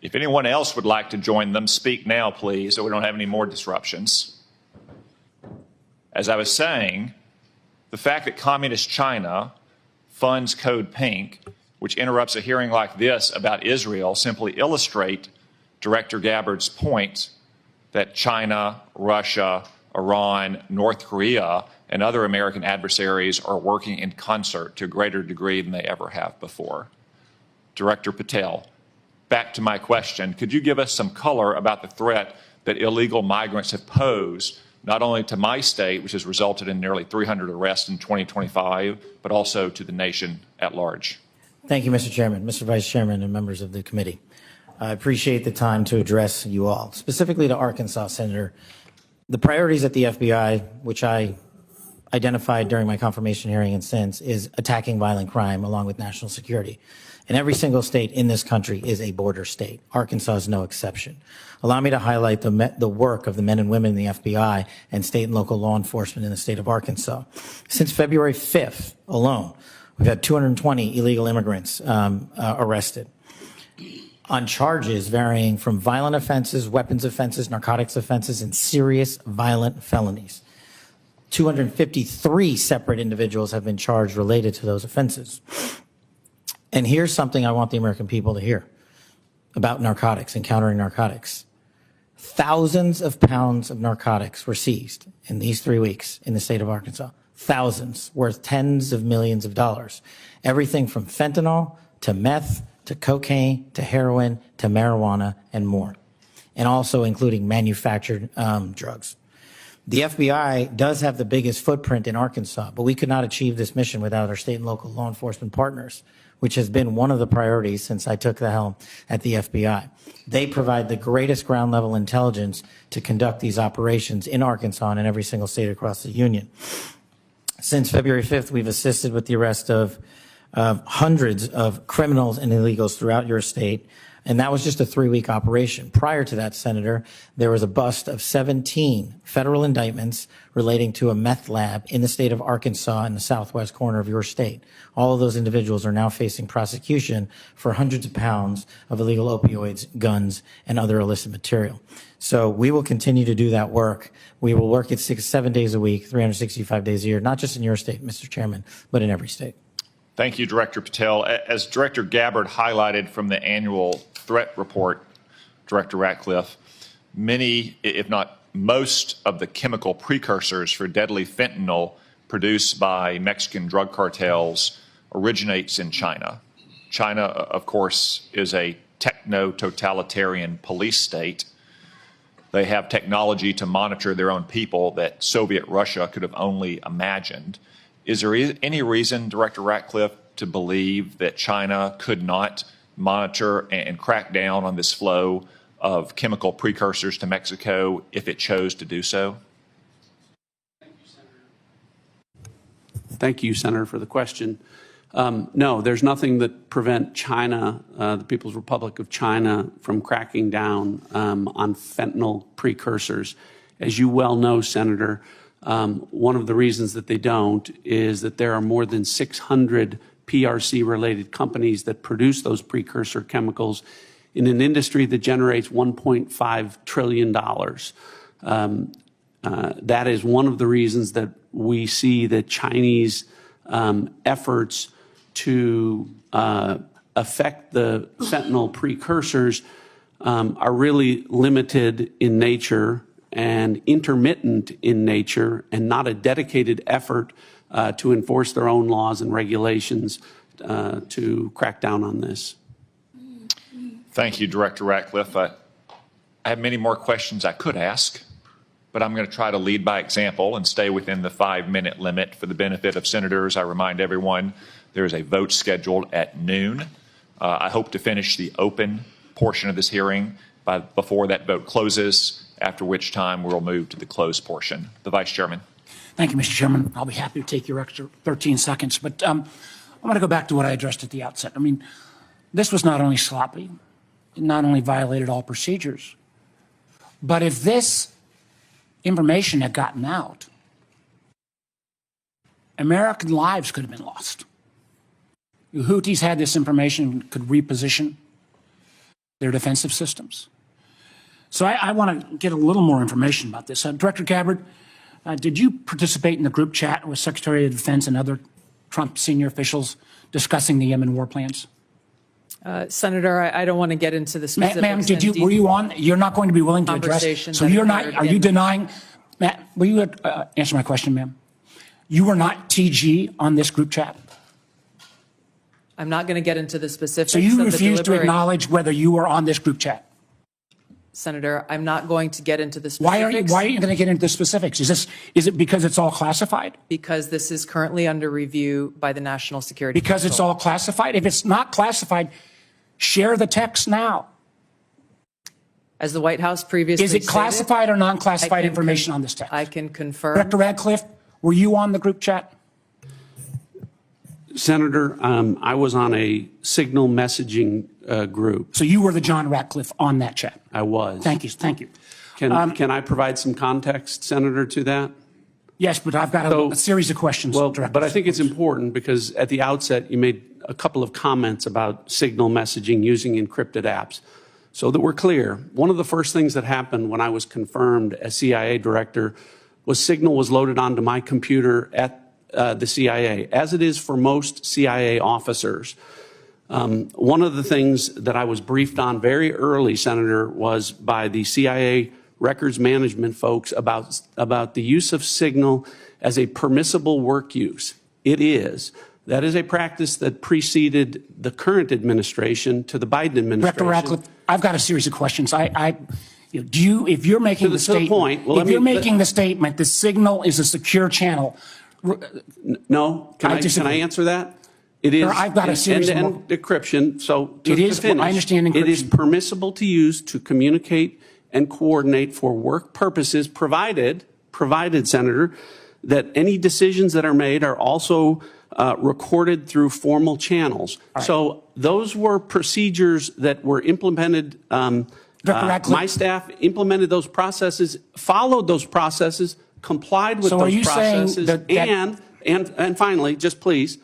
If anyone else would like to join them, speak now, please, so we don't have any more disruptions. As I was saying, the fact that Communist China funds Code Pink, which interrupts a hearing like this about Israel, simply illustrate Director Gabbard's point that China, Russia, Iran, North Korea, and other American adversaries are working in concert to a greater degree than they ever have before. Director Patel, back to my question, could you give us some color about the threat that illegal migrants have posed, not only to my state, which has resulted in nearly 300 arrests in 2025, but also to the nation at large? Thank you, Mr. Chairman, Mr. Vice Chairman, and members of the committee. I appreciate the time to address you all. Specifically to Arkansas, Senator, the priorities at the FBI, which I identified during my confirmation hearing and since, is attacking violent crime along with national security. And every single state in this country is a border state. Arkansas is no exception. Allow me to highlight the work of the men and women in the FBI and state and local law enforcement in the state of Arkansas. Since February 5th alone, we've had 220 illegal immigrants arrested on charges varying from violent offenses, weapons offenses, narcotics offenses, and serious violent felonies. 253 separate individuals have been charged related to those offenses. And here's something I want the American people to hear about narcotics and countering narcotics. Thousands of pounds of narcotics were seized in these 3 weeks in the state of Arkansas. Thousands, worth tens of millions of dollars. Everything from fentanyl to meth to cocaine to heroin to marijuana and more. And also including manufactured drugs. The FBI does have the biggest footprint in Arkansas, but we could not achieve this mission without our state and local law enforcement partners, which has been one of the priorities since I took the helm at the FBI. They provide the greatest ground level intelligence to conduct these operations in Arkansas and in every single state across the union. Since February 5th, we've assisted with the arrest of hundreds of criminals and illegals throughout your state. And that was just a 3-week operation. Prior to that, Senator, there was a bust of 17 federal indictments relating to a meth lab in the state of Arkansas in the southwest corner of your state. All of those individuals are now facing prosecution for hundreds of pounds of illegal opioids, guns, and other illicit material. So we will continue to do that work. We will work it 7 days a week, 365 days a year, not just in your state, Mr. Chairman, but in every state. Thank you, Director Patel. As Director Gabbard highlighted from the annual threat report, Director Ratcliffe, many, if not most, of the chemical precursors for deadly fentanyl produced by Mexican drug cartels originates in China. China, of course, is a techno-totalitarian police state. They have technology to monitor their own people that Soviet Russia could have only imagined. Is there any reason, Director Ratcliffe, to believe that China could not monitor and crack down on this flow of chemical precursors to Mexico if it chose to do so? Thank you, Senator, for the question. No, there's nothing that prevent China, the People's Republic of China, from cracking down on fentanyl precursors. As you well know, Senator, one of the reasons that they don't is that there are more than 600 PRC-related companies that produce those precursor chemicals in an industry that generates $1.5 trillion. That is one of the reasons that we see that Chinese efforts to affect the fentanyl precursors are really limited in nature and intermittent in nature, and not a dedicated effort to enforce their own laws and regulations to crack down on this. Thank you, Director Ratcliffe. I have many more questions I could ask, but I'm going to try to lead by example and stay within the 5-minute limit for the benefit of senators. I remind everyone there is a vote scheduled at noon. I hope to finish the open portion of this hearing before that vote closes, after which time we'll move to the closed portion. The Vice Chairman. Thank you, Mr. Chairman. I'll be happy to take your extra 13 seconds, but I want to go back to what I addressed at the outset. I mean, this was not only sloppy, it not only violated all procedures, but if this information had gotten out, American lives could have been lost. The Houthis had this information, could reposition their defensive systems. So I want to get a little more information about this. Director Gabbard, did you participate in the group chat with Secretary of Defense and other Trump senior officials discussing the Yemen war plans? Senator, I don't want to get into the specifics. Ma'am, were you on? You're not going to be willing to address. So you're not. Are you denying? Matt, will you answer my question, ma'am? You were not TG on this group chat. I'm not going to get into the specifics. So you refuse to acknowledge whether you were on this group chat. Senator, I'm not going to get into the specifics. Why are you going to get into the specifics? Is it because it's all classified? Because this is currently under review by the National Security Council. Because it's all classified? If it's not classified, share the text now. As the White House previously stated, is it classified or non-classified information on this text? I can confirm. Director Ratcliffe, were you on the group chat? Senator, I was on a signal messaging group. So you were the John Ratcliffe on that chat? I was. Thank you. Thank you. Can I provide some context, Senator, to that? Yes, but I've got a series of questions. Well, but I think it's important because at the outset you made a couple of comments about signal messaging using encrypted apps. So that we're clear, one of the first things that happened when I was confirmed as CIA director was signal was loaded onto my computer at the CIA, as it is for most CIA officers. One of the things that I was briefed on very early, Senator, was by the CIA records management folks about the use of signal as a permissible work use. It is. That is a practice that preceded the current administration to the Biden administration. Director Ratcliffe, I've got a series of questions. If you're making the statement, the statement, the signal is a secure channel. No, can I answer that? It is. I've got a series of end-to-end decryption. So it is. Finish, I understand encryption. It is permissible to use to communicate and coordinate for work purposes, provided, Senator, that any decisions that are made are also recorded through formal channels. Right. So those were procedures that were implemented. My staff implemented those processes, followed those processes, complied with those processes, and finally, just please,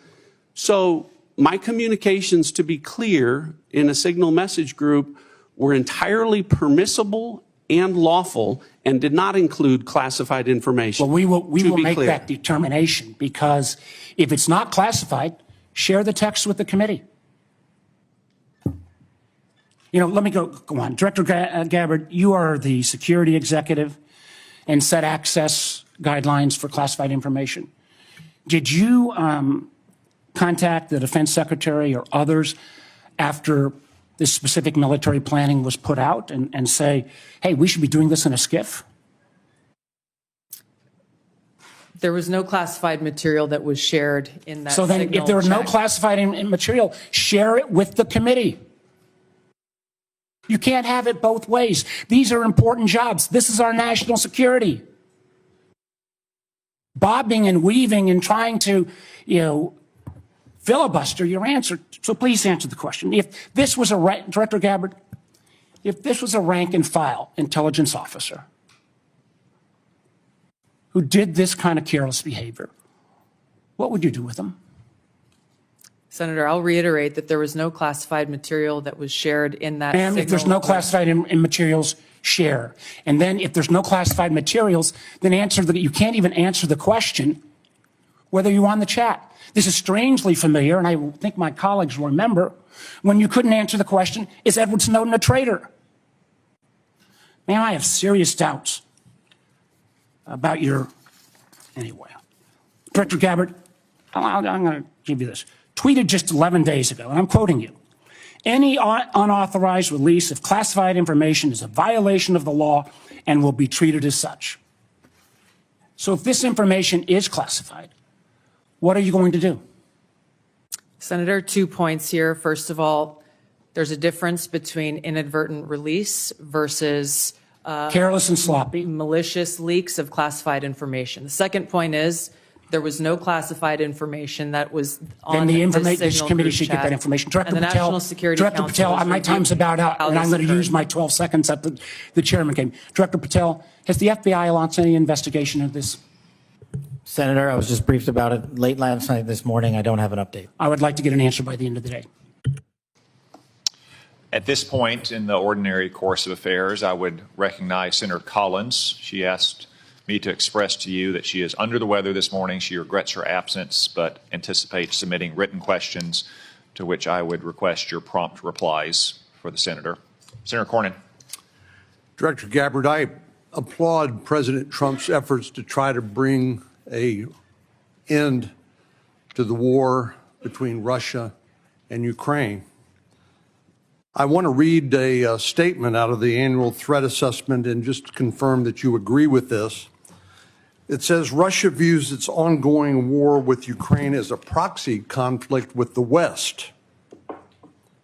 so my communications, to be clear, in a signal message group were entirely permissible and lawful and did not include classified information. Well, we will make that determination, because if it's not classified, share the text with the committee. You know, let me go on. Director Gabbard, you are the security executive and set access guidelines for classified information. Did you contact the defense secretary or others after this specific military planning was put out and say, hey, we should be doing this in a SCIF? There was no classified material that was shared in that. So then if there was no classified material, share it with the committee. You can't have it both ways. These are important jobs. This is our national security. Bobbing and weaving and trying to, filibuster your answer. So please answer the question. If this was Director Gabbard, if this was a rank and file intelligence officer who did this kind of careless behavior, what would you do with them? Senator, I'll reiterate that there was no classified material that was shared in that. And if there's no classified materials, share. And then if there's no classified materials, then you can't even answer the question whether you're on the chat. This is strangely familiar, and I think my colleagues will remember, when you couldn't answer the question, is Edward Snowden a traitor? Man, I have serious doubts about anyway. Director Gabbard, I'm going to give you this. Tweeted just 11 days ago, and I'm quoting you. Any unauthorized release of classified information is a violation of the law and will be treated as such. So if this information is classified, what are you going to do? Senator, 2 points here. First of all, there's a difference between inadvertent release versus careless and sloppy, malicious leaks of classified information. The second point is there was no classified information that was on the information. This this committee should get that information. Director the Patel, National Security Director Council Patel, my time's about out, and I'm going to use my 12 seconds that the chairman gave. Director Patel, has the FBI launched any investigation of this? Senator, I was just briefed about it late last night, this morning. I don't have an update. I would like to get an answer by the end of the day. At this point in the ordinary course of affairs, I would recognize Senator Collins. She asked me to express to you that she is under the weather this morning. She regrets her absence, but anticipates submitting written questions to which I would request your prompt replies for the senator. Senator Cornyn. Director Gabbard, I applaud President Trump's efforts to try to bring an end to the war between Russia and Ukraine. I want to read a statement out of the annual threat assessment and just confirm that you agree with this. It says Russia views its ongoing war with Ukraine as a proxy conflict with the West,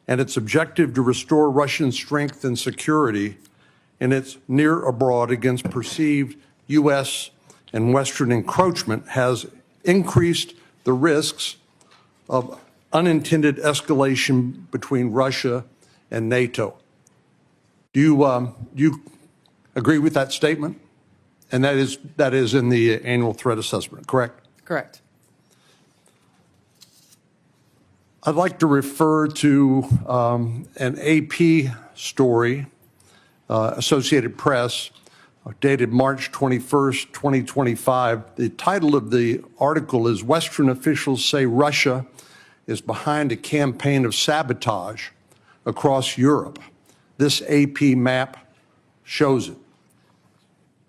and its objective to restore Russian strength and security in its near abroad against perceived U.S. and Western encroachment has increased the risks of unintended escalation between Russia and NATO. Do you agree with that statement? And that is in the annual threat assessment, correct? Correct. I'd like to refer to an AP story, Associated Press, dated March 21st, 2025. The title of the article is "Western Officials Say Russia is Behind a Campaign of Sabotage Across Europe." This AP map shows it.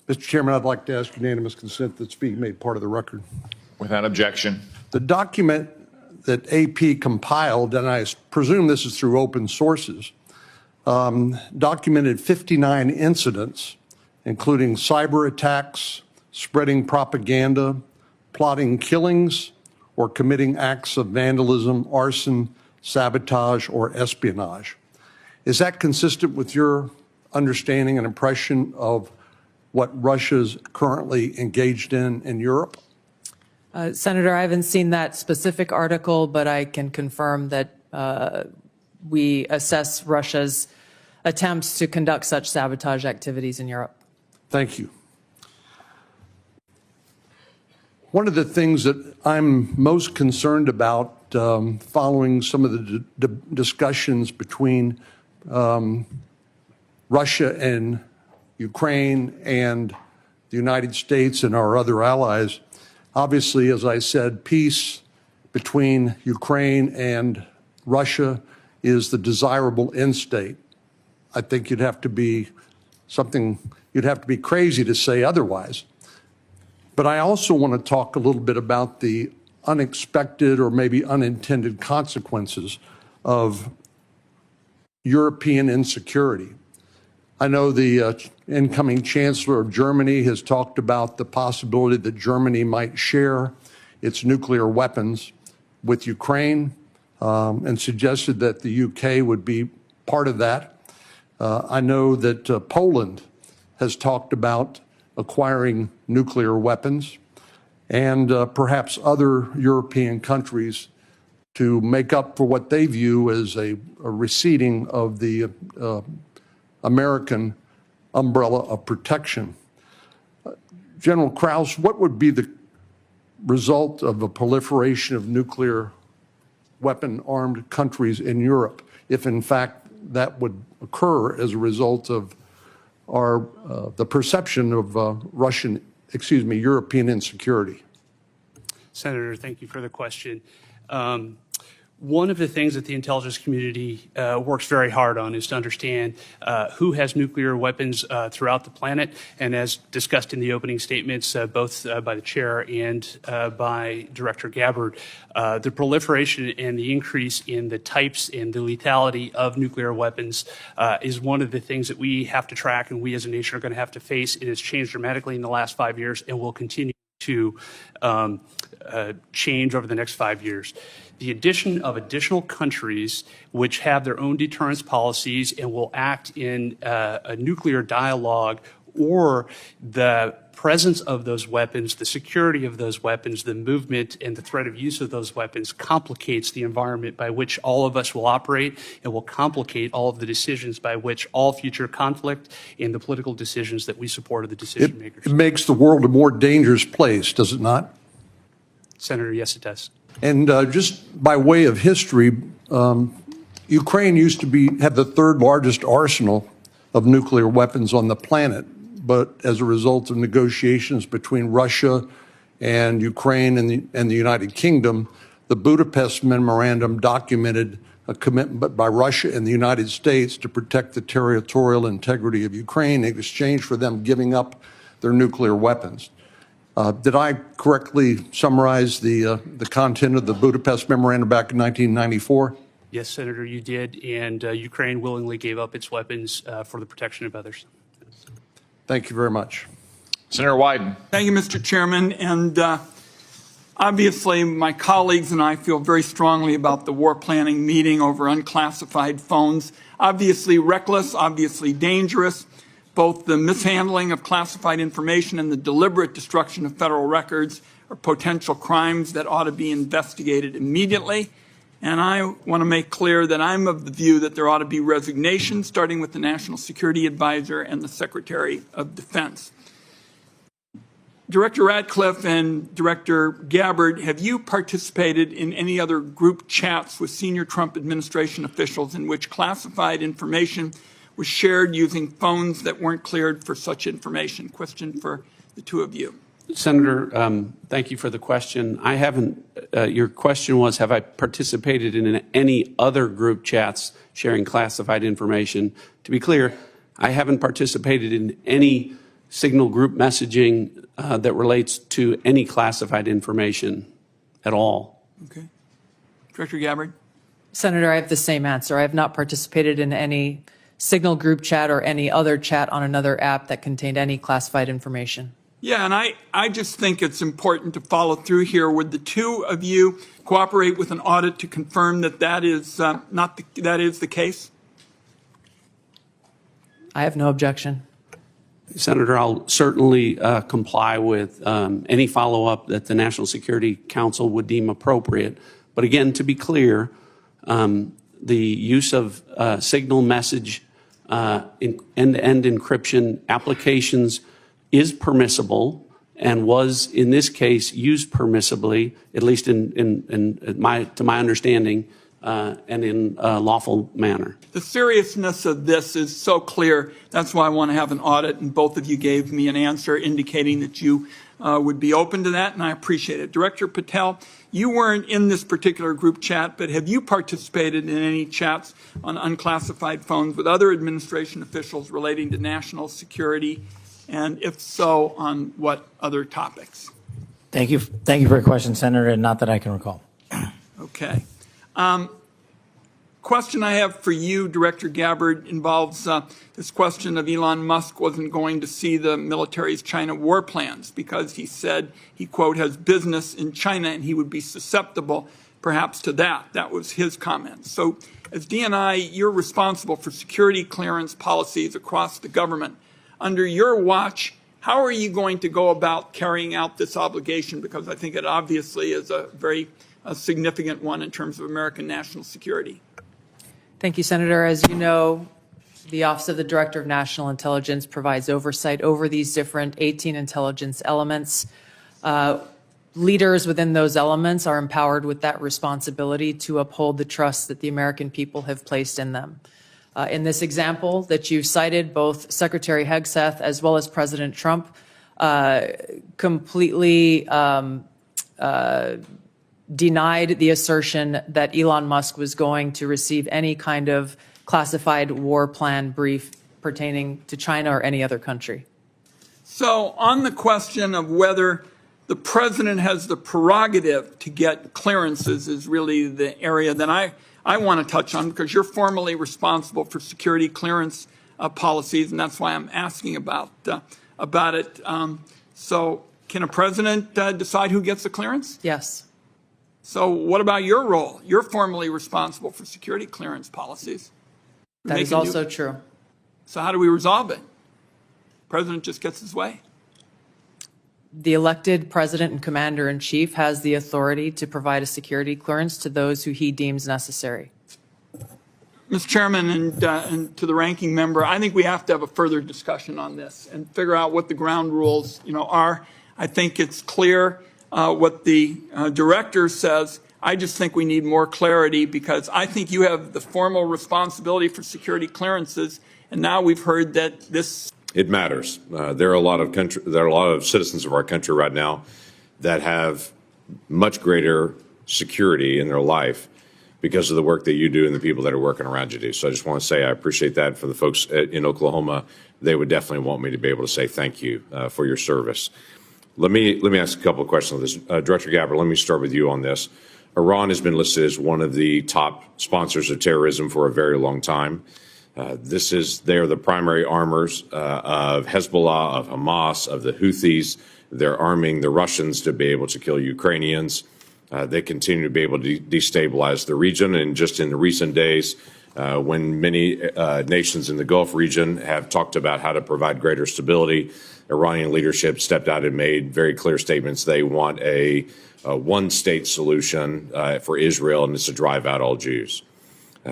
Mr. Chairman, I'd like to ask unanimous consent that's being made part of the record. Without objection. The document that AP compiled, and I presume this is through open sources, documented 59 incidents, including cyber attacks, spreading propaganda, plotting killings, or committing acts of vandalism, arson, sabotage, or espionage. Is that consistent with your understanding and impression of what Russia's currently engaged in Europe? Senator, I haven't seen that specific article, but I can confirm that we assess Russia's attempts to conduct such sabotage activities in Europe. Thank you. One of the things that I'm most concerned about following some of the discussions between Russia and Ukraine and the United States and our other allies, obviously, as I said, peace between Ukraine and Russia is the desirable end state. I think you'd have to be crazy to say otherwise. But I also want to talk a little bit about the unexpected or maybe unintended consequences of European insecurity. I know the incoming Chancellor of Germany has talked about the possibility that Germany might share its nuclear weapons with Ukraine and suggested that the UK would be part of that. I know that Poland has talked about acquiring nuclear weapons, and perhaps other European countries to make up for what they view as a receding of the American umbrella of protection. General Krause, what would be the result of a proliferation of nuclear weapon-armed countries in Europe if, in fact, that would occur as a result of the perception of European insecurity? Senator, thank you for the question. One of the things that the intelligence community works very hard on is to understand who has nuclear weapons throughout the planet. And as discussed in the opening statements, both by the chair and by Director Gabbard, the proliferation and the increase in the types and the lethality of nuclear weapons is one of the things that we have to track and we as a nation are going to have to face. It has changed dramatically in the last 5 years and will continue to change over the next 5 years. The addition of additional countries which have their own deterrence policies and will act in a nuclear dialogue, or the presence of those weapons, the security of those weapons, the movement and the threat of use of those weapons complicates the environment by which all of us will operate and will complicate all of the decisions by which all future conflict and the political decisions that we support are the decision makers. It makes the world a more dangerous place, does it not? Senator, yes, it does. And just by way of history, Ukraine used to have the third largest arsenal of nuclear weapons on the planet. But as a result of negotiations between Russia and Ukraine and the United Kingdom, the Budapest Memorandum documented a commitment by Russia and the United States to protect the territorial integrity of Ukraine in exchange for them giving up their nuclear weapons. Did I correctly summarize the content of the Budapest Memorandum back in 1994? Yes, Senator, you did, and Ukraine willingly gave up its weapons for the protection of others. Thank you very much. Senator Wyden. Thank you, Mr. Chairman. And obviously, my colleagues and I feel very strongly about the war planning meeting over unclassified phones. Obviously reckless, obviously dangerous. Both the mishandling of classified information and the deliberate destruction of federal records are potential crimes that ought to be investigated immediately. And I want to make clear that I'm of the view that there ought to be resignation, starting with the National Security Advisor and the Secretary of Defense. Director Ratcliffe and Director Gabbard, have you participated in any other group chats with senior Trump administration officials in which classified information was shared using phones that weren't cleared for such information? Question for the two of you. Senator, thank you for the question. I haven't, your question was, have I participated in any other group chats sharing classified information? To be clear, I haven't participated in any signal group messaging that relates to any classified information at all. Okay. Director Gabbard? Senator, I have the same answer. I have not participated in any signal group chat or any other chat on another app that contained any classified information. Yeah, and I just think it's important to follow through here. Would the two of you cooperate with an audit to confirm that that is that is the case? I have no objection. Senator, I'll certainly comply with any follow-up that the National Security Council would deem appropriate. But again, to be clear, the use of signal message end-to-end encryption applications is permissible and was, in this case, used permissibly, at least to my understanding, and in a lawful manner. The seriousness of this is so clear. That's why I want to have an audit, and both of you gave me an answer indicating that you would be open to that, and I appreciate it. Director Patel, you weren't in this particular group chat, but have you participated in any chats on unclassified phones with other administration officials relating to national security? And if so, on what other topics? Thank you for your question, Senator, and not that I can recall. Okay. Question I have for you, Director Gabbard, involves this question of Elon Musk wasn't going to see the military's China war plans because he said he, quote, has business in China and he would be susceptible perhaps to that. That was his comment. So as DNI, you're responsible for security clearance policies across the government. Under your watch, how are you going to go about carrying out this obligation? Because I think it obviously is a very significant one in terms of American national security. Thank you, Senator. As you know, the Office of the Director of National Intelligence provides oversight over these different 18 intelligence elements. Leaders within those elements are empowered with that responsibility to uphold the trust that the American people have placed in them. In this example that you cited, both Secretary Hegseth as well as President Trump completely denied the assertion that Elon Musk was going to receive any kind of classified war plan brief pertaining to China or any other country. So on the question of whether the president has the prerogative to get clearances is really the area that I want to touch on, because you're formally responsible for security clearance policies, and that's why I'm asking about it. So can a president decide who gets the clearance? Yes. So what about your role? You're formally responsible for security clearance policies. That is also true. So how do we resolve it? The president just gets his way. The elected president and commander-in-chief has the authority to provide a security clearance to those who he deems necessary. Mr. Chairman, and to the ranking member, I think we have to have a further discussion on this and figure out what the ground rules, are. I think it's clear what the director says. I just think we need more clarity, because I think you have the formal responsibility for security clearances, and now we've heard that this. It matters. There are a lot of citizens of our country right now that have much greater security in their life because of the work that you do and the people that are working around you do. So I just want to say I appreciate that. For the folks in Oklahoma, they would definitely want me to be able to say thank you for your service. Let me ask a couple of questions on this. Director Gabbard, let me start with you on this. Iran has been listed as one of the top sponsors of terrorism for a very long time. They are the primary armors of Hezbollah, of Hamas, of the Houthis. They're arming the Russians to be able to kill Ukrainians. They continue to be able to destabilize the region. And just in the recent days, when many nations in the Gulf region have talked about how to provide greater stability, Iranian leadership stepped out and made very clear statements. They want a one-state solution for Israel, and it's to drive out all Jews.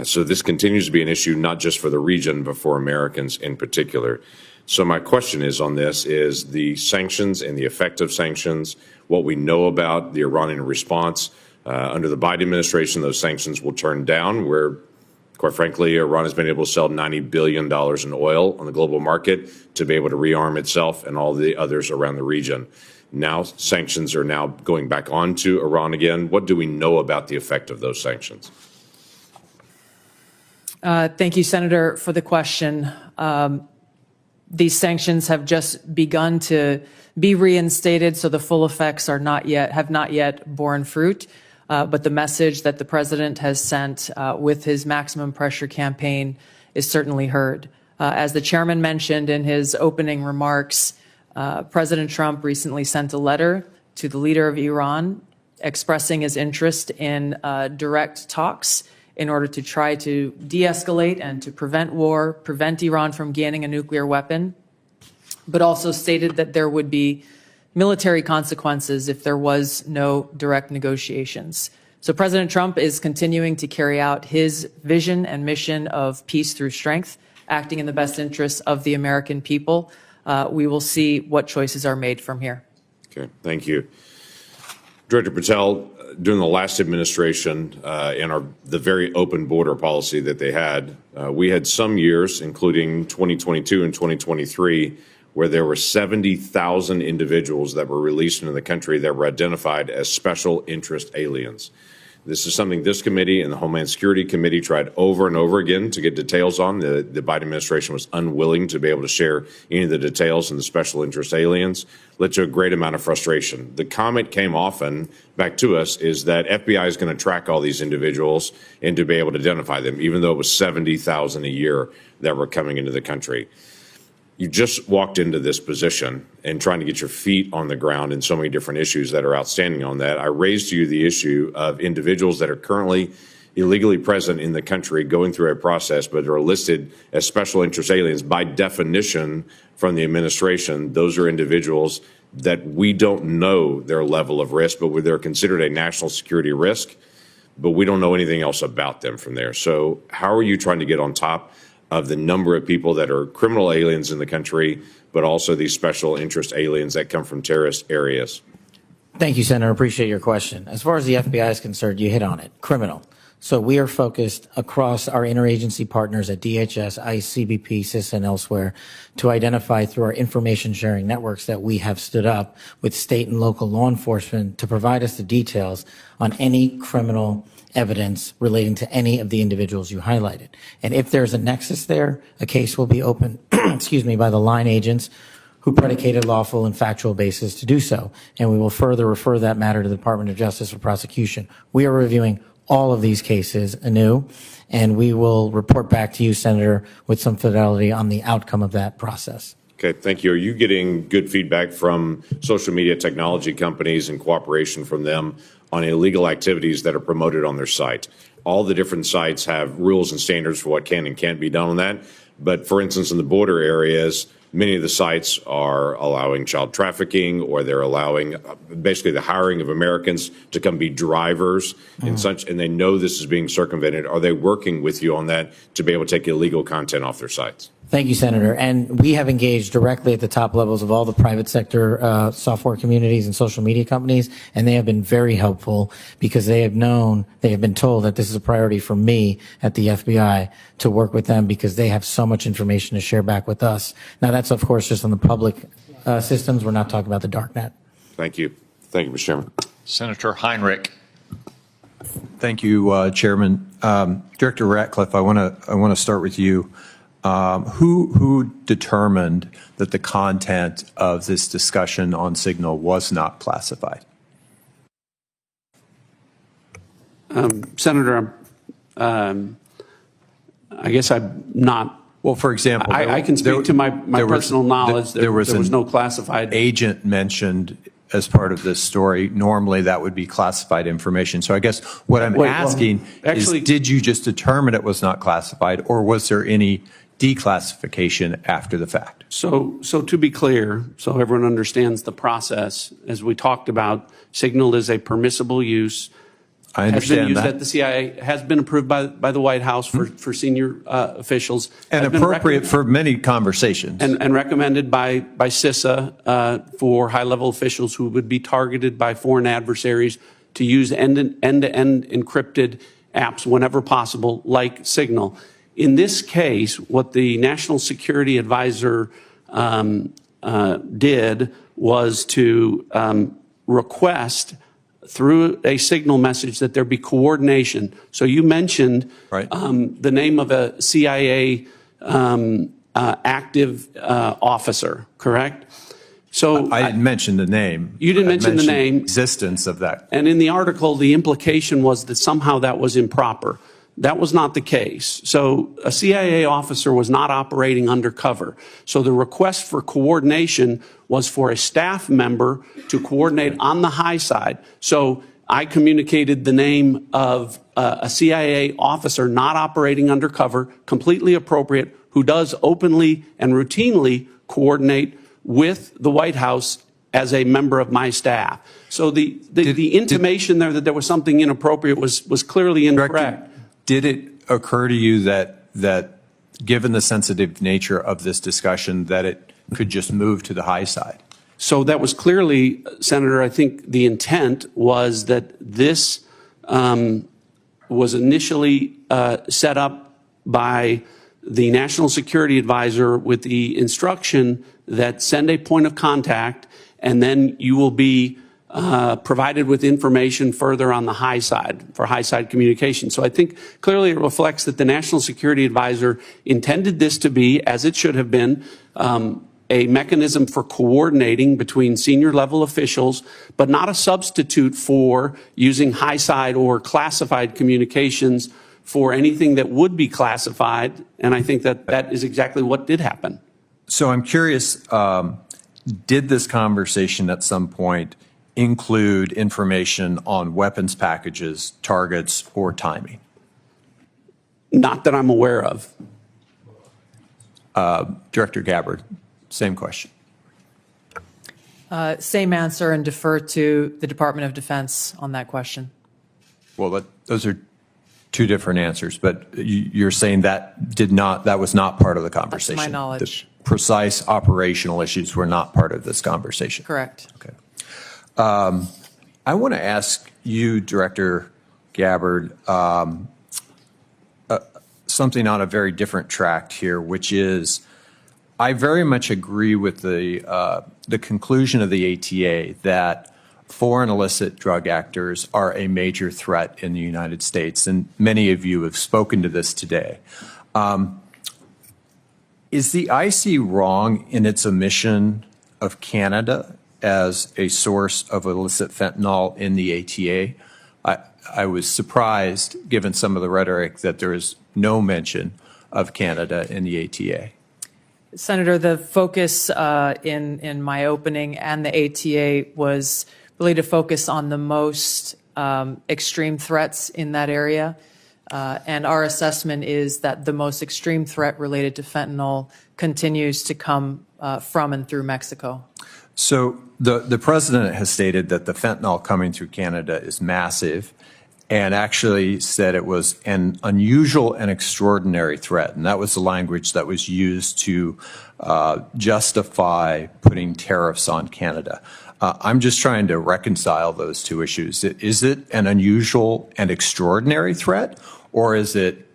So this continues to be an issue, not just for the region, but for Americans in particular. So my question is on this is the sanctions and the effect of sanctions, what we know about the Iranian response. Under the Biden administration, those sanctions will turn down, where, quite frankly, Iran has been able to sell $90 billion in oil on the global market to be able to rearm itself and all the others around the region. Now sanctions are now going back on to Iran again. What do we know about the effect of those sanctions? Thank you, Senator, for the question. These sanctions have just begun to be reinstated, so the full effects have not yet borne fruit. But the message that the president has sent with his maximum pressure campaign is certainly heard. As the chairman mentioned in his opening remarks, President Trump recently sent a letter to the leader of Iran expressing his interest in direct talks in order to try to de-escalate and to prevent war, prevent Iran from gaining a nuclear weapon. but also stated that there would be military consequences if there was no direct negotiations. So President Trump is continuing to carry out his vision and mission of peace through strength, acting in the best interests of the American people. We will see what choices are made from here. Okay, thank you. Director Patel, during the last administration and the very open border policy that they had, we had some years, including 2022 and 2023, where there were 70,000 individuals that were released into the country that were identified as special interest aliens. This is something this committee and the Homeland Security Committee tried over and over again to get details on. The Biden administration was unwilling to be able to share any of the details on the special interest aliens, led to a great amount of frustration. The comment came often back to us is that FBI is going to track all these individuals and to be able to identify them, even though it was 70,000 a year that were coming into the country. You just walked into this position and trying to get your feet on the ground in so many different issues that are outstanding on that. I raised to you the issue of individuals that are currently illegally present in the country going through a process but are listed as special interest aliens. By definition from the administration, those are individuals that we don't know their level of risk, but they're considered a national security risk, but we don't know anything else about them from there. So how are you trying to get on top of the number of people that are criminal aliens in the country, but also these special interest aliens that come from terrorist areas? Thank you, Senator. Appreciate your question. As far as the FBI is concerned, you hit on it. Criminal. So we are focused across our interagency partners at DHS, ICE, CBP, CISA, and elsewhere to identify through our information sharing networks that we have stood up with state and local law enforcement to provide us the details on any criminal evidence relating to any of the individuals you highlighted. And if there's a nexus there, a case will be opened, excuse me, by the line agents who predicated lawful and factual basis to do so. And we will further refer that matter to the Department of Justice for prosecution. We are reviewing all of these cases anew, and we will report back to you, Senator, with some fidelity on the outcome of that process. Okay, thank you. Are you getting good feedback from social media technology companies and cooperation from them on illegal activities that are promoted on their site? All the different sites have rules and standards for what can and can't be done on that. But for instance, in the border areas, many of the sites are allowing child trafficking, or they're allowing basically the hiring of Americans to come be drivers and such, and they know this is being circumvented. Are they working with you on that to be able to take illegal content off their sites? Thank you, Senator. And we have engaged directly at the top levels of all the private sector software communities and social media companies, and they have been very helpful because they have been told that this is a priority for me at the FBI to work with them because they have so much information to share back with us. Now, that's, of course, just on the public systems. We're not talking about the dark net. Thank you. Thank you, Mr. Chairman. Senator Heinrich. Thank you, Chairman. Director Ratcliffe, I want to start with you. Who determined that the content of this discussion on Signal was not classified? Senator, I guess I'm not. Well, for example, I can speak to my personal knowledge. There was no classified agent mentioned as part of this story. Normally, that would be classified information. So I guess what I'm asking is, did you just determine it was not classified, or was there any declassification after the fact? So to be clear, so everyone understands the process, as we talked about, Signal is a permissible use. I understand has been used that. at the CIA, has been approved by the White House for senior officials. And appropriate for many conversations. And recommended by CISA for high-level officials who would be targeted by foreign adversaries to use end-to-end encrypted apps whenever possible, like Signal. In this case, what the National Security Advisor did was to request through a Signal message that there be coordination. So you mentioned the name of a CIA active officer, correct? So I didn't mention the name. You didn't mention the name. Existence of that. And in the article, the implication was that somehow that was improper. That was not the case. So a CIA officer was not operating undercover. So the request for coordination was for a staff member to coordinate on the high side. So I communicated the name of a CIA officer not operating undercover, completely appropriate, who does openly and routinely coordinate with the White House as a member of my staff. So the intimation there that there was something inappropriate was clearly incorrect. Did it occur to you that given the sensitive nature of this discussion, that it could just move to the high side? So that was clearly, Senator, I think the intent was that this was initially set up by the National Security Advisor with the instruction that send a point of contact, and then you will be provided with information further on the high side for high side communication. So I think clearly it reflects that the National Security Advisor intended this to be, as it should have been, a mechanism for coordinating between senior level officials, but not a substitute for using high side or classified communications for anything that would be classified. And I think that that is exactly what did happen. So I'm curious, did this conversation at some point include information on weapons packages, targets, or timing? Not that I'm aware of. Director Gabbard, same question. Same answer, and defer to the Department of Defense on that question. Well, those are two different answers, but you're saying that was not part of the conversation. That's my knowledge. The precise operational issues were not part of this conversation. Correct. Okay. I want to ask you, Director Gabbard, something on a very different track here, which is I very much agree with the conclusion of the ATA that foreign illicit drug actors are a major threat in the United States, and many of you have spoken to this today. Is the IC wrong in its omission of Canada as a source of illicit fentanyl in the ATA? I was surprised, given some of the rhetoric, that there is no mention of Canada in the ATA. Senator, the focus in my opening and the ATA was really to focus on the most extreme threats in that area. And our assessment is that the most extreme threat related to fentanyl continues to come from and through Mexico. So the president has stated that the fentanyl coming through Canada is massive, and actually said it was an unusual and extraordinary threat. And that was the language that was used to justify putting tariffs on Canada. I'm just trying to reconcile those two issues. Is it an unusual and extraordinary threat, or is it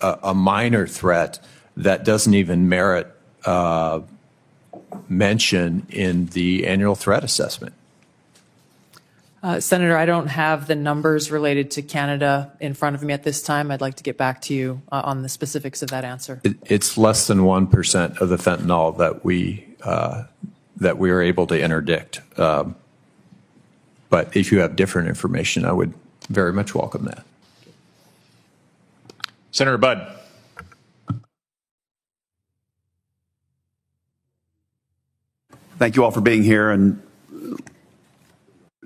a minor threat that doesn't even merit mention in the annual threat assessment? Senator, I don't have the numbers related to Canada in front of me at this time. I'd like to get back to you on the specifics of that answer. It's less than 1% of the fentanyl that we are able to interdict. But if you have different information, I would very much welcome that. Senator Budd. Thank you all for being here. And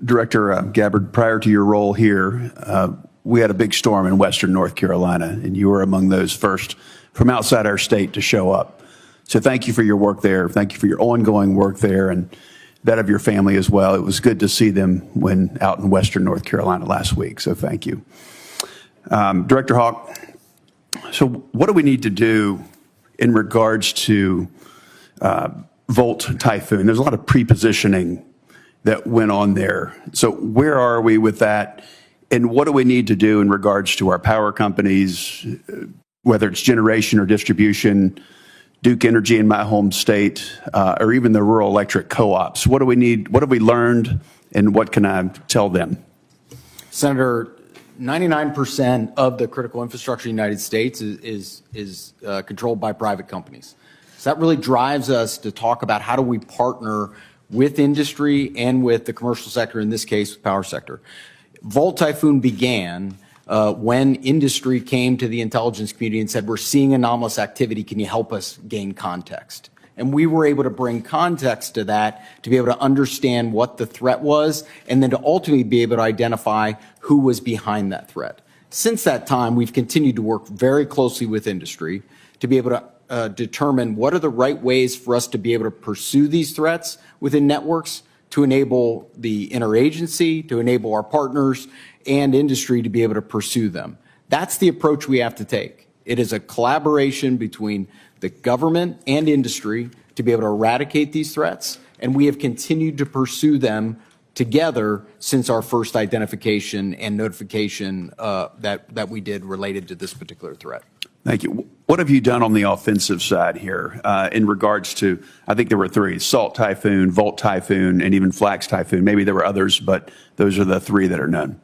Director Gabbard, prior to your role here, we had a big storm in western North Carolina, and you were among those first from outside our state to show up. So thank you for your work there. Thank you for your ongoing work there and that of your family as well. It was good to see them when out in western North Carolina last week, so thank you. Director Hawk, so what do we need to do in regards to Volt Typhoon? There's a lot of pre-positioning that went on there. So where are we with that? And what do we need to do in regards to our power companies, whether it's generation or distribution, Duke Energy in my home state, or even the rural electric co-ops? What do we need? What have we learned? And what can I tell them? Senator, 99% of the critical infrastructure in the United States is controlled by private companies. So that really drives us to talk about how do we partner with industry and with the commercial sector, in this case, the power sector. Volt Typhoon began when industry came to the intelligence community and said, we're seeing anomalous activity, can you help us gain context? And we were able to bring context to that to be able to understand what the threat was and then to ultimately be able to identify who was behind that threat. Since that time, we've continued to work very closely with industry to be able to determine what are the right ways for us to be able to pursue these threats within networks to enable the interagency, to enable our partners and industry to be able to pursue them. That's the approach we have to take. It is a collaboration between the government and industry to be able to eradicate these threats, and we have continued to pursue them together since our first identification and notification that we did related to this particular threat. Thank you. What have you done on the offensive side here in regards to, I think there were three, Salt Typhoon, Volt Typhoon, and even Flax Typhoon. Maybe there were others, but those are the three that are known.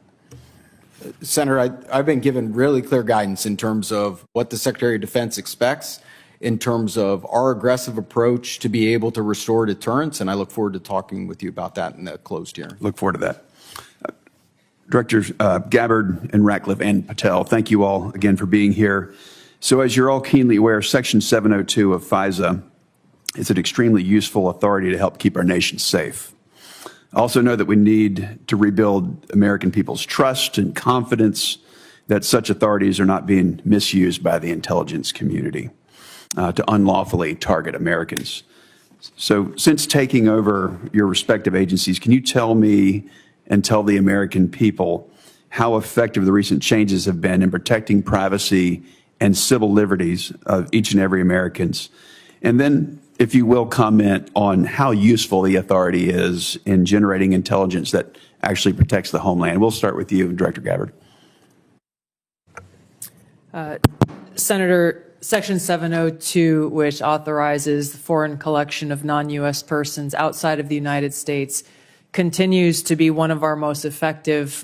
Senator, I've been given really clear guidance in terms of what the Secretary of Defense expects in terms of our aggressive approach to be able to restore deterrence, and I look forward to talking with you about that in the closed hearing. Look forward to that. Directors Gabbard and Ratcliffe and Patel, thank you all again for being here. So as you're all keenly aware, Section 702 of FISA is an extremely useful authority to help keep our nation safe. I also know that we need to rebuild American people's trust and confidence that such authorities are not being misused by the intelligence community to unlawfully target Americans. So since taking over your respective agencies, can you tell me and tell the American people how effective the recent changes have been in protecting privacy and civil liberties of each and every Americans? And then, if you will, comment on how useful the authority is in generating intelligence that actually protects the homeland. We'll start with you, Director Gabbard. Senator, Section 702, which authorizes the foreign collection of non-U.S. persons outside of the United States, continues to be one of our most effective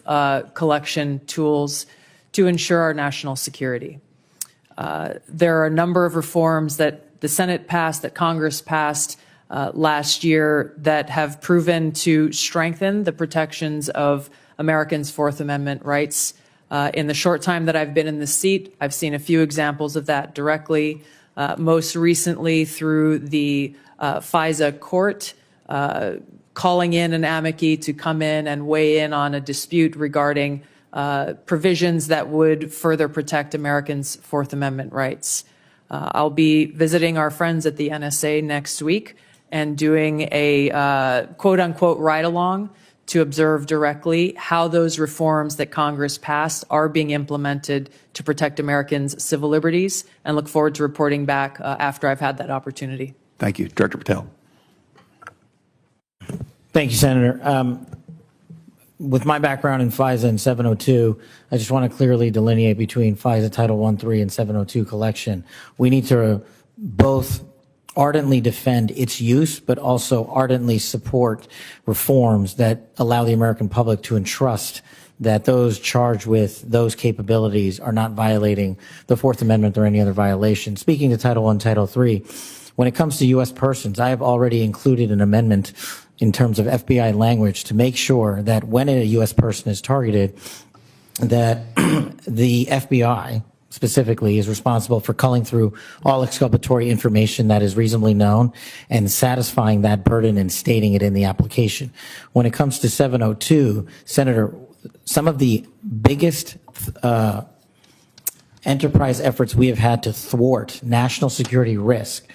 collection tools to ensure our national security. There are a number of reforms that the Senate passed, that Congress passed last year, that have proven to strengthen the protections of Americans' Fourth Amendment rights. In the short time that I've been in the seat, I've seen a few examples of that directly, most recently through the FISA court, calling in an amici to come in and weigh in on a dispute regarding provisions that would further protect Americans' Fourth Amendment rights. I'll be visiting our friends at the NSA next week and doing a quote-unquote ride-along to observe directly how those reforms that Congress passed are being implemented to protect Americans' civil liberties, and look forward to reporting back after I've had that opportunity. Thank you. Director Patel. Thank you, Senator. With my background in FISA and 702, I just want to clearly delineate between FISA Title 1.3 and 702 collection. We need to both ardently defend its use, but also ardently support reforms that allow the American public to entrust that those charged with those capabilities are not violating the Fourth Amendment or any other violation. Speaking to Title I, Title III, when it comes to U.S. persons, I have already included an amendment in terms of FBI language to make sure that when a U.S. person is targeted, that the FBI specifically is responsible for culling through all exculpatory information that is reasonably known and satisfying that burden and stating it in the application. When it comes to 702, Senator, some of the biggest enterprise efforts we have had to thwart national security risk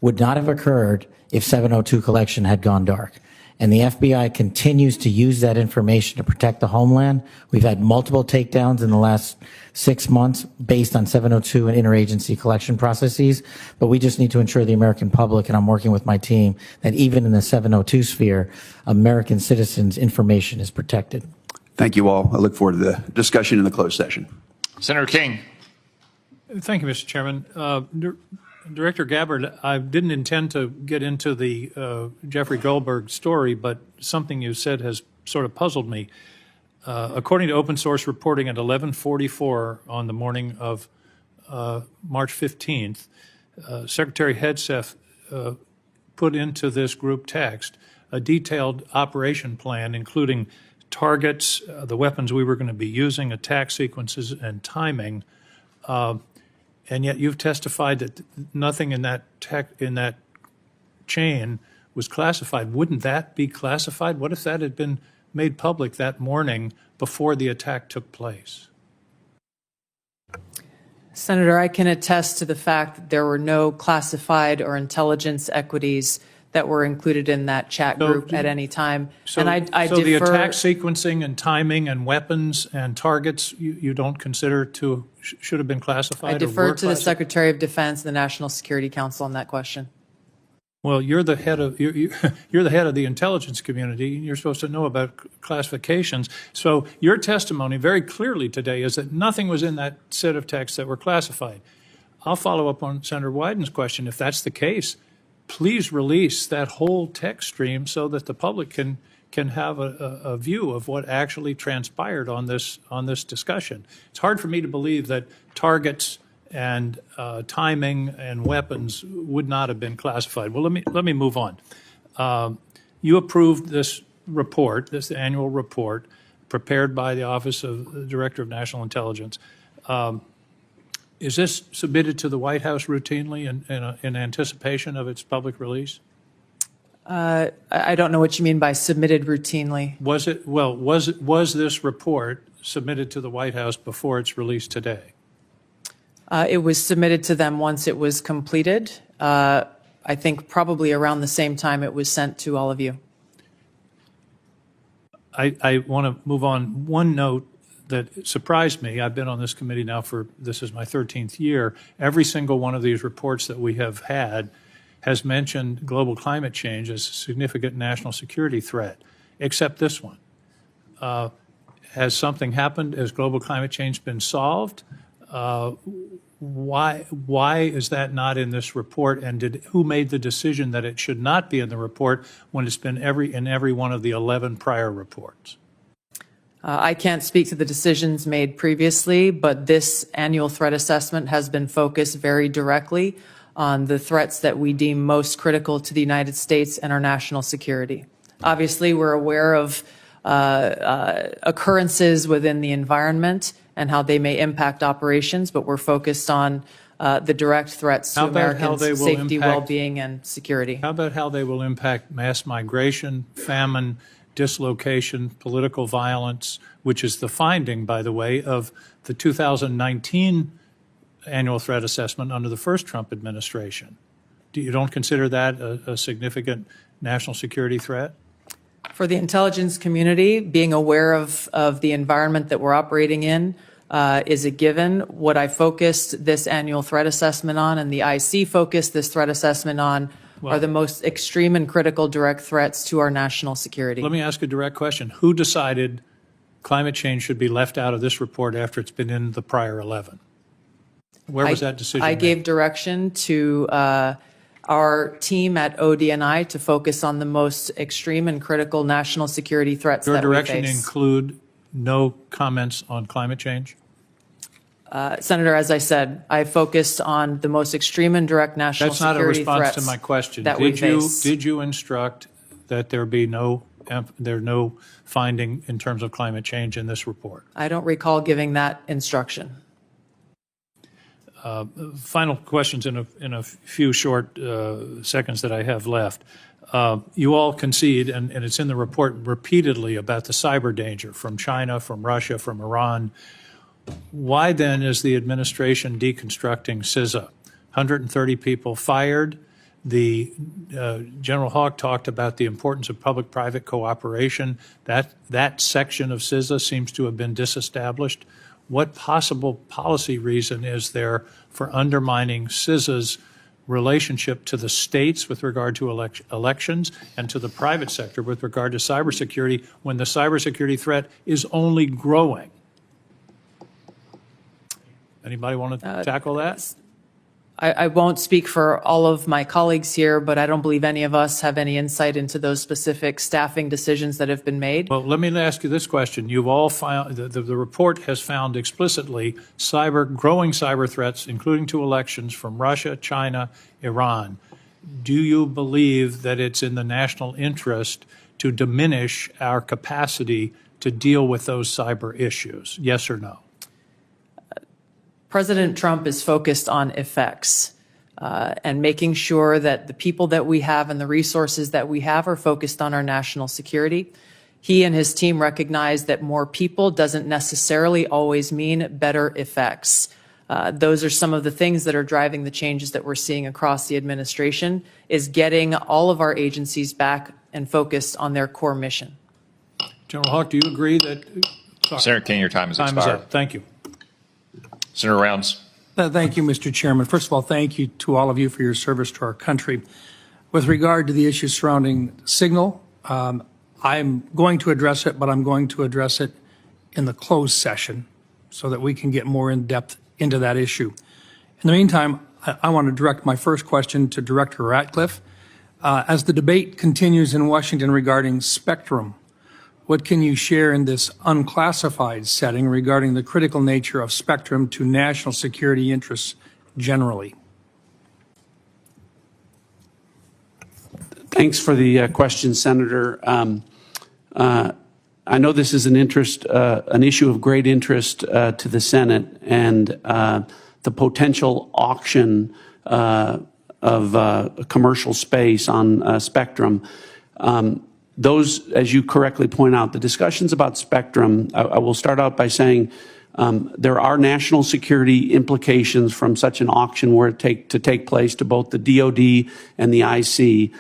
would not have occurred if 702 collection had gone dark. And the FBI continues to use that information to protect the homeland. We've had multiple takedowns in the last 6 months based on 702 and interagency collection processes. But we just need to ensure the American public, and I'm working with my team, that even in the 702 sphere, American citizens' information is protected. Thank you all. I look forward to the discussion in the closed session. Senator King. Thank you, Mr. Chairman. Director Gabbard, I didn't intend to get into the Jeffrey Goldberg story, but something you said has sort of puzzled me. According to open source reporting at 11:44 on the morning of March 15th, Secretary Hegseth put into this group text a detailed operation plan, including targets, the weapons we were going to be using, attack sequences, and timing. And yet you've testified that nothing in that chain was classified. Wouldn't that be classified? What if that had been made public that morning before the attack took place? Senator, I can attest to the fact that there were no classified or intelligence equities that were included in that chat group at any time. So, and I so the defer, attack sequencing and timing and weapons and targets you don't consider should have been classified? I defer to the Secretary of Defense and the National Security Council on that question. Well, you're the head of you're the head of the intelligence community, and you're supposed to know about classifications. So your testimony very clearly today is that nothing was in that set of texts that were classified. I'll follow up on Senator Wyden's question. If that's the case, please release that whole text stream so that the public can have a view of what actually transpired on this discussion. It's hard for me to believe that targets and timing and weapons would not have been classified. Well, let me move on. You approved this report, this annual report, prepared by the Office of the Director of National Intelligence. Is this submitted to the White House routinely in anticipation of its public release? I don't know what you mean by submitted routinely. Was this report submitted to the White House before its release today? It was submitted to them once it was completed. I think probably around the same time it was sent to all of you. I want to move on. One note that surprised me, I've been on this committee now this is my 13th year. Every single one of these reports that we have had has mentioned global climate change as a significant national security threat, except this one. Has something happened? Has global climate change been solved? Why is that not in this report? And who made the decision that it should not be in the report when it's been in every one of the 11 prior reports? I can't speak to the decisions made previously, but this annual threat assessment has been focused very directly on the threats that we deem most critical to the United States and our national security. Obviously, we're aware of occurrences within the environment and how they may impact operations, but we're focused on the direct threats to Americans' safety, well-being, and security. How about how they will impact mass migration, famine, dislocation, political violence, which is the finding, by the way, of the 2019 annual threat assessment under the first Trump administration? You don't consider that a significant national security threat? For the intelligence community, being aware of the environment that we're operating in is a given. What I focused this annual threat assessment on, and the IC focused this threat assessment on, are the most extreme and critical direct threats to our national security. Let me ask a direct question. Who decided climate change should be left out of this report after it's been in the prior 11? Where was that decision made? Gave direction to our team at ODNI to focus on the most extreme and critical national security threats that we face. Your direction include no comments on climate change? Senator, as I said, I focused on the most extreme and direct national security threats. That's not a response to my question. Did you instruct that there be no finding in terms of climate change in this report? I don't recall giving that instruction. Final questions in a few short seconds that I have left. You all concede, and it's in the report repeatedly, about the cyber danger from China, from Russia, from Iran. Why then is the administration deconstructing CISA? 130 people fired. The General Hawk talked about the importance of public-private cooperation. That section of CISA seems to have been disestablished. What possible policy reason is there for undermining CISA's relationship to the states with regard to elections and to the private sector with regard to cybersecurity when the cybersecurity threat is only growing? Anybody want to tackle that? I won't speak for all of my colleagues here, but I don't believe any of us have any insight into those specific staffing decisions that have been made. Well, let me ask you this question. You've all found, the report has found explicitly growing cyber threats, including to elections, from Russia, China, Iran. Do you believe that it's in the national interest to diminish our capacity to deal with those cyber issues? Yes or no? President Trump is focused on effects and making sure that the people that we have and the resources that we have are focused on our national security. He and his team recognize that more people doesn't necessarily always mean better effects. Those are some of the things that are driving the changes that we're seeing across the administration, is getting all of our agencies back and focused on their core mission. General Hawk, do you agree that? Sorry. Senator King, your time has Time expired. is up. Thank you. Senator Rounds. Thank you, Mr. Chairman. First of all, thank you to all of you for your service to our country. With regard to the issue surrounding Signal, I'm going to address it, but I'm going to address it in the closed session so that we can get more in depth into that issue. In the meantime, I want to direct my first question to Director Ratcliffe. As the debate continues in Washington regarding spectrum, what can you share in this unclassified setting regarding the critical nature of spectrum to national security interests generally? Thanks for the question, Senator. I know this is an issue of great interest to the Senate, and the potential auction of commercial space on spectrum. Those, as you correctly point out, the discussions about spectrum, I will start out by saying there are national security implications from such an auction were to take place to both the DoD and the IC.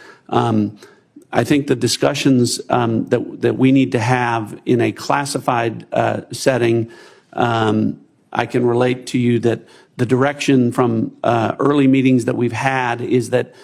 I think the discussions that we need to have in a classified setting, I can relate to you that the direction from early meetings that we've had is that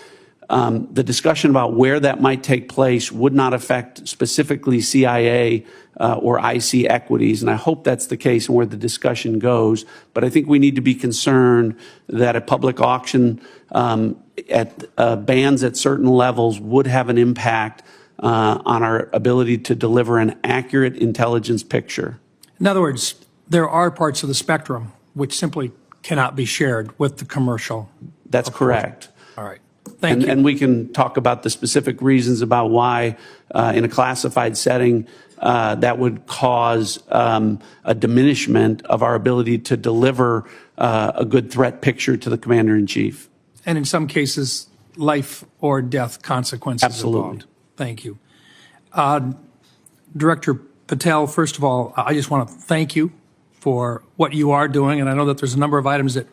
the discussion about where that might take place would not affect specifically CIA or IC equities, and I hope that's the case and where the discussion goes. But I think we need to be concerned that a public auction at bands at certain levels would have an impact on our ability to deliver an accurate intelligence picture. In other words, there are parts of the spectrum which simply cannot be shared with the commercial. That's correct. All right. Thank you. And we can talk about the specific reasons about why in a classified setting that would cause a diminishment of our ability to deliver a good threat picture to the Commander-in-Chief. And in some cases, life or death consequences Absolutely. Involved. Thank you. Director Patel, first of all, I just want to thank you for what you are doing. And I know that there's a number of items that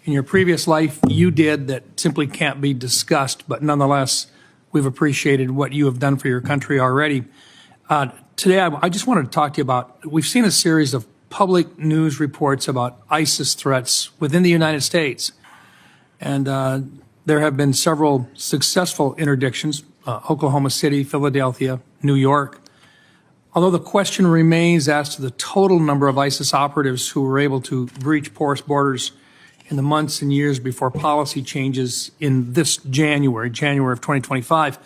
in your previous life you did that simply can't be discussed, but nonetheless, we've appreciated what you have done for your country already. Today, I just wanted to talk to you about, we've seen a series of public news reports about ISIS threats within the United States. And there have been several successful interdictions, Oklahoma City, Philadelphia, New York. Although the question remains as to the total number of ISIS operatives who were able to breach porous borders in the months and years before policy changes in this January of 2025,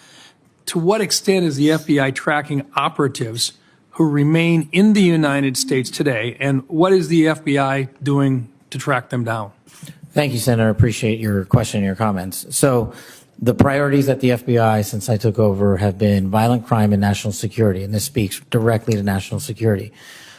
to what extent is the FBI tracking operatives who remain in the United States today, and what is the FBI doing to track them down? Thank you, Senator. I appreciate your question and your comments. So the priorities at the FBI since I took over have been violent crime and national security, and this speaks directly to national security.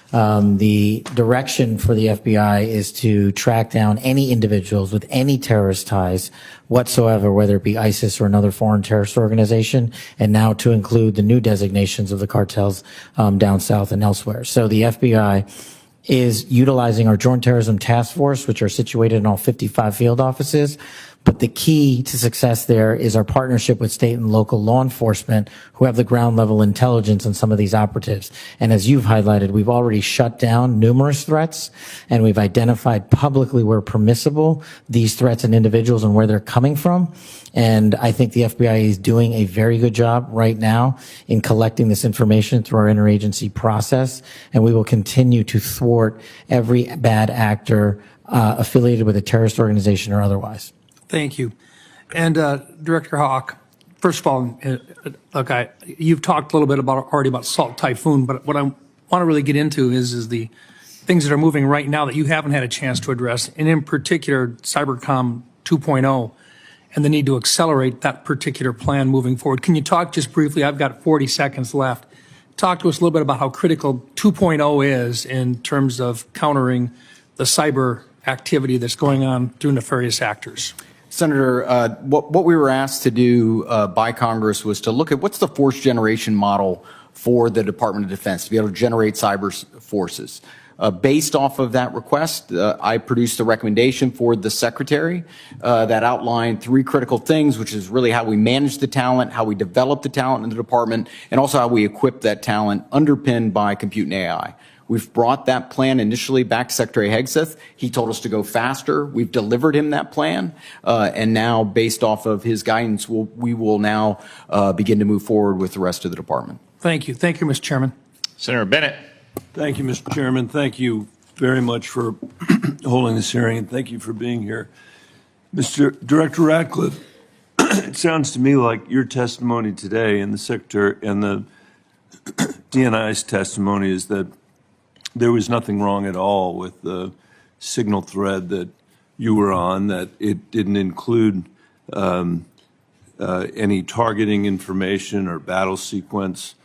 The direction for the FBI is to track down any individuals with any terrorist ties whatsoever, whether it be ISIS or another foreign terrorist organization, and now to include the new designations of the cartels down south and elsewhere. So the FBI is utilizing our Joint Terrorism Task Force, which are situated in all 55 field offices. But the key to success there is our partnership with state and local law enforcement who have the ground level intelligence on some of these operatives. And as you've highlighted, we've already shut down numerous threats, and we've identified publicly where permissible these threats and individuals and where they're coming from. And I think the FBI is doing a very good job right now in collecting this information through our interagency process. And we will continue to thwart every bad actor affiliated with a terrorist organization or otherwise. Thank you. And Director Hawk, first of all, look, you've talked a little bit already about Salt Typhoon, but what I want to really get into is the things that are moving right now that you haven't had a chance to address, and in particular, Cybercom 2.0 and the need to accelerate that particular plan moving forward. Can you talk just briefly? I've got 40 seconds left. Talk to us a little bit about how critical 2.0 is in terms of countering the cyber activity that's going on through nefarious actors. Senator, what we were asked to do by Congress was to look at what's the force generation model for the Department of Defense to be able to generate cyber forces. Based off of that request, I produced a recommendation for the secretary that outlined 3 critical things, which is really how we manage the talent, how we develop the talent in the department, and also how we equip that talent underpinned by compute and AI. We've brought that plan initially back to Secretary Hegseth. He told us to go faster. We've delivered him that plan. And now, based off of his guidance, we will now begin to move forward with the rest of the department. Thank you. Thank you, Mr. Chairman. Senator Bennett. Thank you, Mr. Chairman. Thank you very much for holding this hearing, and thank you for being here. Mr. Director Ratcliffe, it sounds to me like your testimony today and the Secretary and the DNI's testimony is that there was nothing wrong at all with the signal thread that you were on, that it didn't include any targeting information or battle sequence.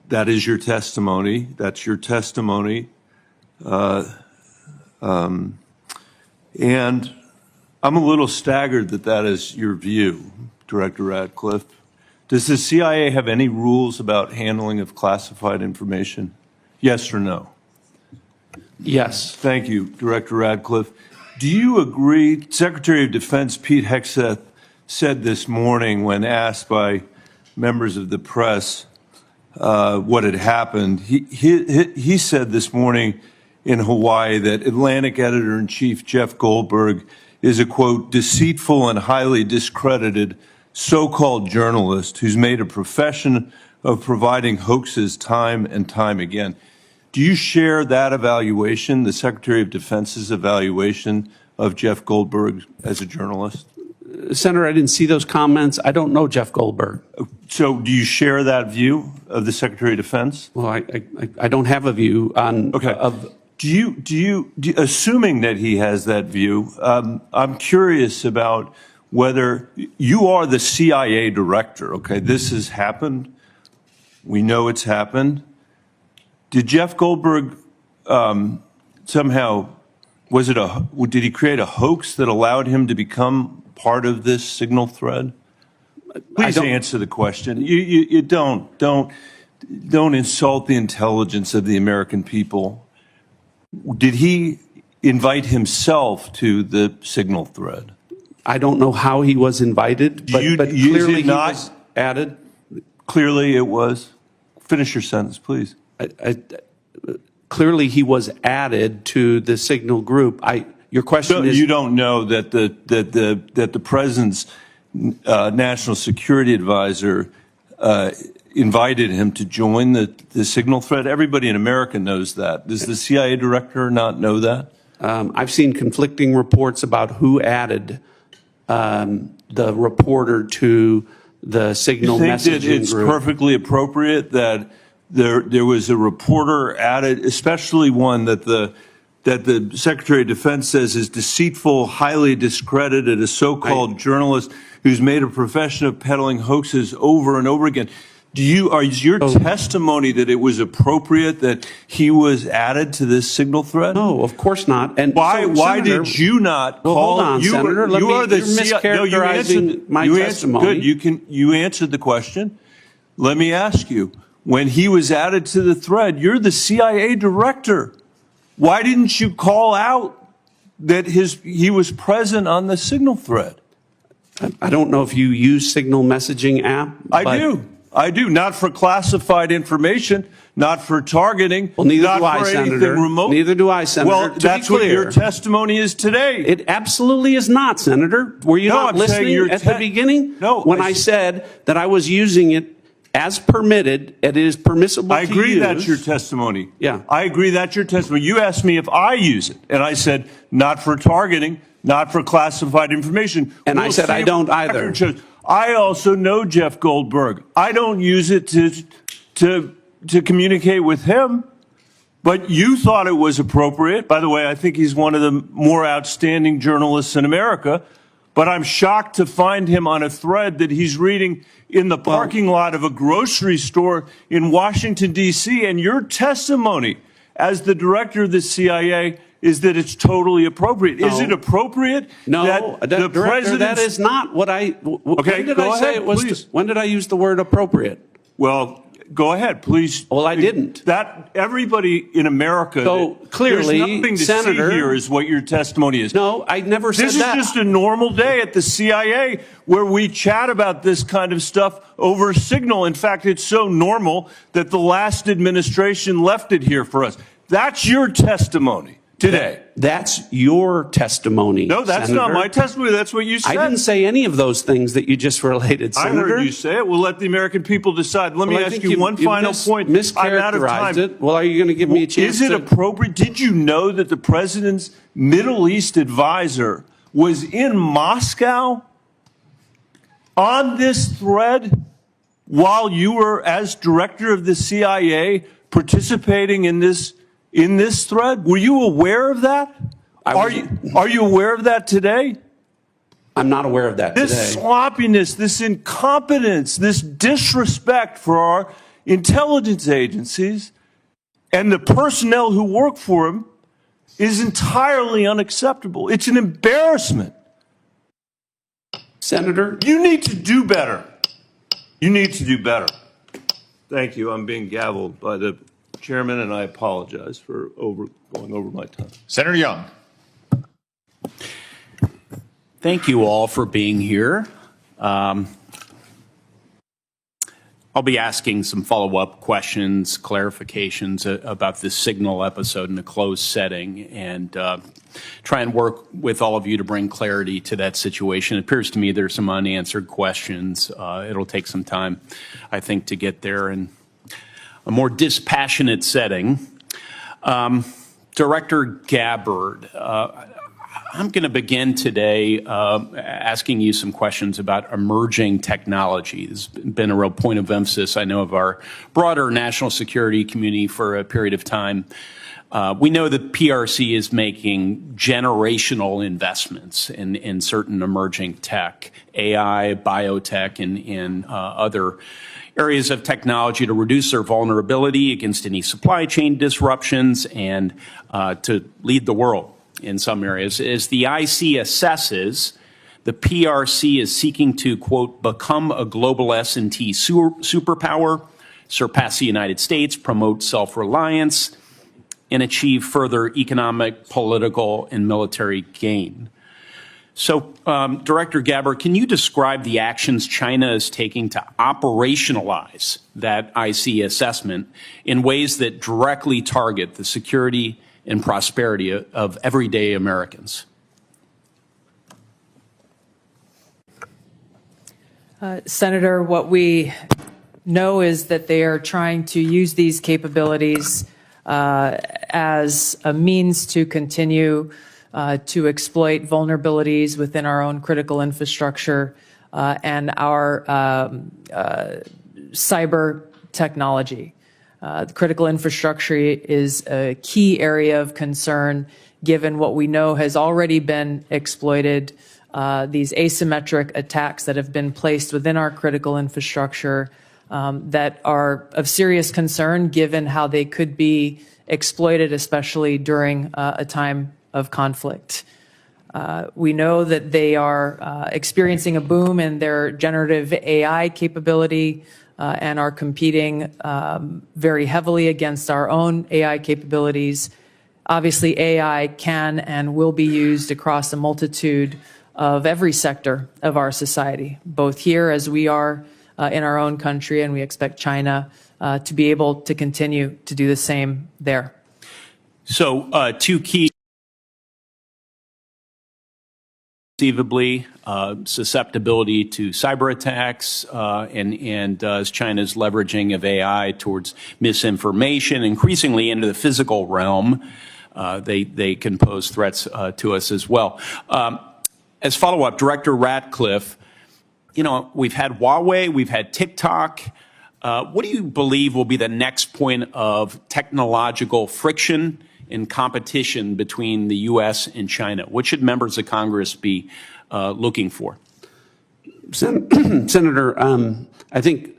That is your testimony. That's your testimony. And I'm a little staggered that that is your view, Director Ratcliffe. Does the CIA have any rules about handling of classified information? Yes or no? Yes. Thank you, Director Ratcliffe. Do you agree, Secretary of Defense Pete Hegseth said this morning when asked by members of the press what had happened, he said this morning in Hawaii that Atlantic Editor-in-Chief Jeff Goldberg is a, quote, deceitful and highly discredited so-called journalist who's made a profession of providing hoaxes time and time again. Do you share that evaluation, the Secretary of Defense's evaluation of Jeff Goldberg as a journalist? Senator, I didn't see those comments. I don't know Jeff Goldberg. So do you share that view of the Secretary of Defense? Well, I don't have a view on. Okay. Assuming that he has that view, I'm curious about whether you are the CIA director. Okay, this has happened. We know it's happened. Did Jeff Goldberg somehow, did he create a hoax that allowed him to become part of this signal thread? Please answer the question. You don't insult the intelligence of the American people. Did he invite himself to the signal thread? I don't know how he was invited, but clearly he was added. Clearly it was. Finish your sentence, please. Clearly he was added to the signal group. Your question is, you don't know that the president's national security advisor invited him to join the signal thread? Everybody in America knows that. Does the CIA director not know that? I've seen conflicting reports about who added the reporter to the signal messaging group. You think that it's perfectly appropriate that there was a reporter added, especially one that the Secretary of Defense says is deceitful, highly discredited, a so-called journalist who's made a profession of peddling hoaxes over and over again? Is your testimony that it was appropriate that he was added to this signal thread? No, of course not. And why did you not call? Hold on, Senator. You're mischaracterizing my testimony. Good. You answered the question. Let me ask you. When he was added to the thread, you're the CIA director. Why didn't you call out that he was present on the signal thread? I don't know if you use signal messaging app. I do. Not for classified information, not for targeting. Well, neither do I, Senator. Remote. Neither do I, Senator. Well, that's what your testimony is today. It absolutely is not, Senator. Were you not listening at the beginning? No. When I said that I was using it as permitted, it is permissible to use. I agree that's your testimony. Yeah. I agree that's your testimony. You asked me if I use it, and I said not for targeting, not for classified information. And I said I don't either. I also know Jeff Goldberg. I don't use it to communicate with him, but you thought it was appropriate. By the way, I think he's one of the more outstanding journalists in America. But I'm shocked to find him on a thread that he's reading in the parking lot of a grocery store in Washington, D.C. And your testimony as the director of the CIA is that it's totally appropriate. No. Is it appropriate? No, that the president? That is not what I. Okay, when did I say it was? Please. When did I use the word appropriate? Well, Go ahead, please. Well, I didn't. That everybody in America. So clearly, there's nothing to Senator, see here is what your testimony is. No, I never said that. This is just a normal day at the CIA where we chat about this kind of stuff over Signal. In fact, it's so normal that the last administration left it here for us. That's your testimony today. That's your testimony. No, that's Senator. not my testimony. That's what you said. I didn't say any of those things that you just related, Senator. I heard you say it. We'll let the American people decide. Let me ask you one final point. I'm out of time. It. Well, are you going to give me a chance? Is it appropriate? Did you know that the president's Middle East advisor was in Moscow on this thread while you were, as director of the CIA, participating in this thread? Were you aware of that? Are you aware of that today? I'm not aware of that today. This sloppiness, this incompetence, this disrespect for our intelligence agencies and the personnel who work for them is entirely unacceptable. It's an embarrassment. Senator, you need to do better. You need to do better. Thank you. I'm being gavelled by the chairman, and I apologize for going over my time. Senator Young. Thank you all for being here. I'll be asking some follow-up questions, clarifications about this Signal episode in a closed setting, and try and work with all of you to bring clarity to that situation. It appears to me there's some unanswered questions. It'll take some time, I think, to get there in a more dispassionate setting. Director Gabbard, I'm going to begin today asking you some questions about emerging technology. It's been a real point of emphasis, I know, of our broader national security community for a period of time. We know that PRC is making generational investments in certain emerging tech, AI, biotech, and other areas of technology to reduce their vulnerability against any supply chain disruptions and to lead the world in some areas. As the IC assesses, the PRC is seeking to, quote, become a global S&T superpower, surpass the United States, promote self-reliance, and achieve further economic, political, and military gain. So, Director Gabbard, can you describe the actions China is taking to operationalize that IC assessment in ways that directly target the security and prosperity of everyday Americans? Senator, what we know is that they are trying to use these capabilities as a means to continue to exploit vulnerabilities within our own critical infrastructure and our cyber technology. The critical infrastructure is a key area of concern given what we know has already been exploited, these asymmetric attacks that have been placed within our critical infrastructure that are of serious concern given how they could be exploited, especially during a time of conflict. We know that they are experiencing a boom in their generative AI capability and are competing very heavily against our own AI capabilities. Obviously, AI can and will be used across a multitude of every sector of our society, both here as we are in our own country, and we expect China to be able to continue to do the same there. So, two key conceivably susceptibility to cyber attacks and as China's leveraging of AI towards misinformation, increasingly into the physical realm, they can pose threats to us as well. As follow-up, Director Ratcliffe, you know, we've had Huawei, we've had TikTok. What do you believe will be the next point of technological friction and competition between the U.S. and China? What should members of Congress be looking for? Senator, I think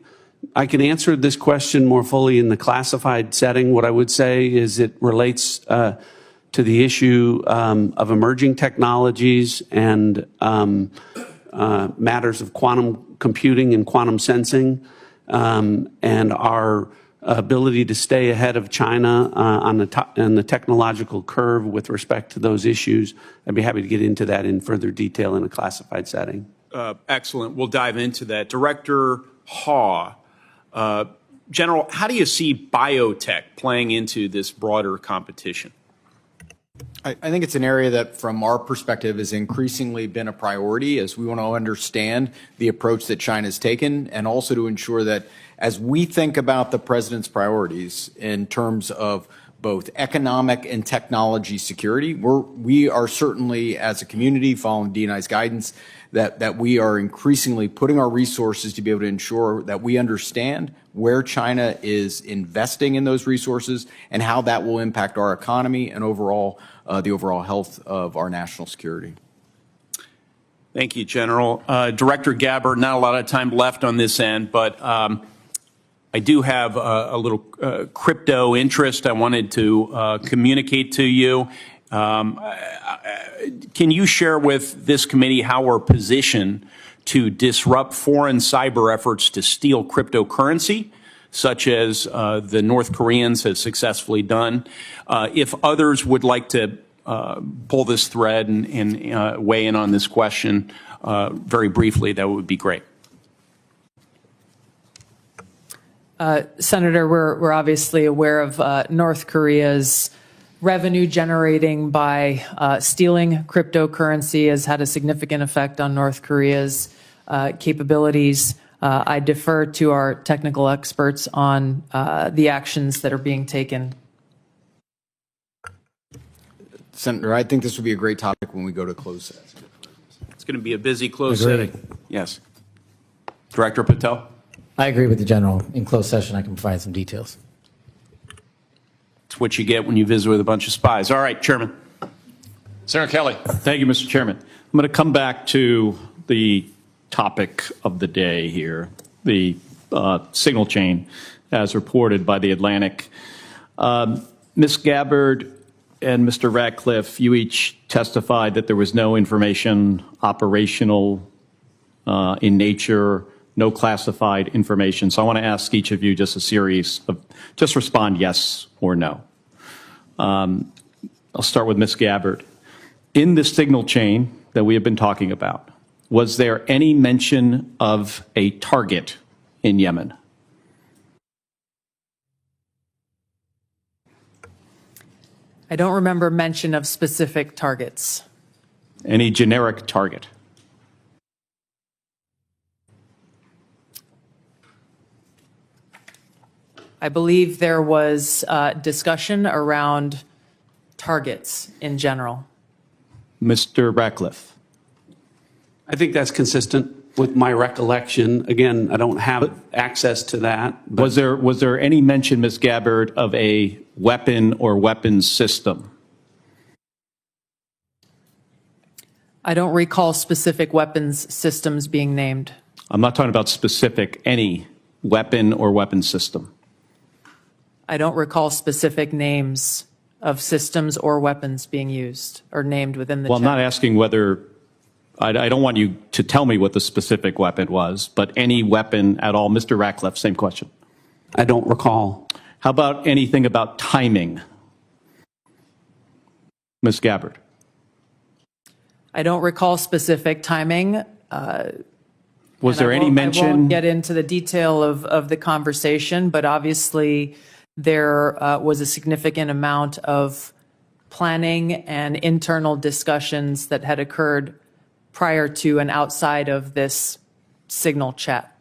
I can answer this question more fully in the classified setting. What I would say is it relates to the issue of emerging technologies and matters of quantum computing and quantum sensing. and our ability to stay ahead of China on the technological curve with respect to those issues. I'd be happy to get into that in further detail in a classified setting. Excellent. We'll dive into that. Director Haw, General, how do you see biotech playing into this broader competition? I think it's an area that, from our perspective, has increasingly been a priority as we want to understand the approach that China's taken, and also to ensure that as we think about the president's priorities in terms of both economic and technology security, we are certainly, as a community, following DNI's guidance, that we are increasingly putting our resources to be able to ensure that we understand where China is investing in those resources and how that will impact our economy and overall the overall health of our national security. Thank you, General. Director Gabbard, not a lot of time left on this end, but I do have a little crypto interest I wanted to communicate to you. Can you share with this committee how we're positioned to disrupt foreign cyber efforts to steal cryptocurrency, such as the North Koreans have successfully done? If others would like to pull this thread and weigh in on this question very briefly, that would be great. Senator, we're obviously aware of North Korea's revenue generating by stealing cryptocurrency has had a significant effect on North Korea's capabilities. I defer to our technical experts on the actions that are being taken. Senator, I think this would be a great topic when we go to closed session. It's going to be a busy closed setting. Yes. Director Patel? I agree with the General. In closed session, I can provide some details. It's what you get when you visit with a bunch of spies. All right, Chairman. Senator Kelly. Thank you, Mr. Chairman. I'm going to come back to the topic of the day here, the signal chain as reported by The Atlantic. Ms. Gabbard and Mr. Ratcliffe, you each testified that there was no information operational in nature, no classified information. So I want to ask each of you just a series of, just respond yes or no. I'll start with Ms. Gabbard. In the signal chain that we have been talking about, was there any mention of a target in Yemen? I don't remember mention of specific targets. Any generic target? I believe there was discussion around targets in general. Mr. Ratcliffe? I think that's consistent with my recollection. Again, I don't have access to that. Was there any mention, Ms. Gabbard, of a weapon or weapons system? I don't recall specific weapons systems being named. I'm not talking about specific, any weapon or weapon system. I don't recall specific names of systems or weapons being used or named within the Well, I'm not asking whether, I don't want you to tell me what the specific weapon was, but any weapon at all. Mr. Ratcliffe, same question. I don't recall. How about anything about timing? Ms. Gabbard? I don't recall specific timing. Was there any mention? I won't get into the detail of the conversation, but obviously there was a significant amount of planning and internal discussions that had occurred prior to and outside of this signal chat.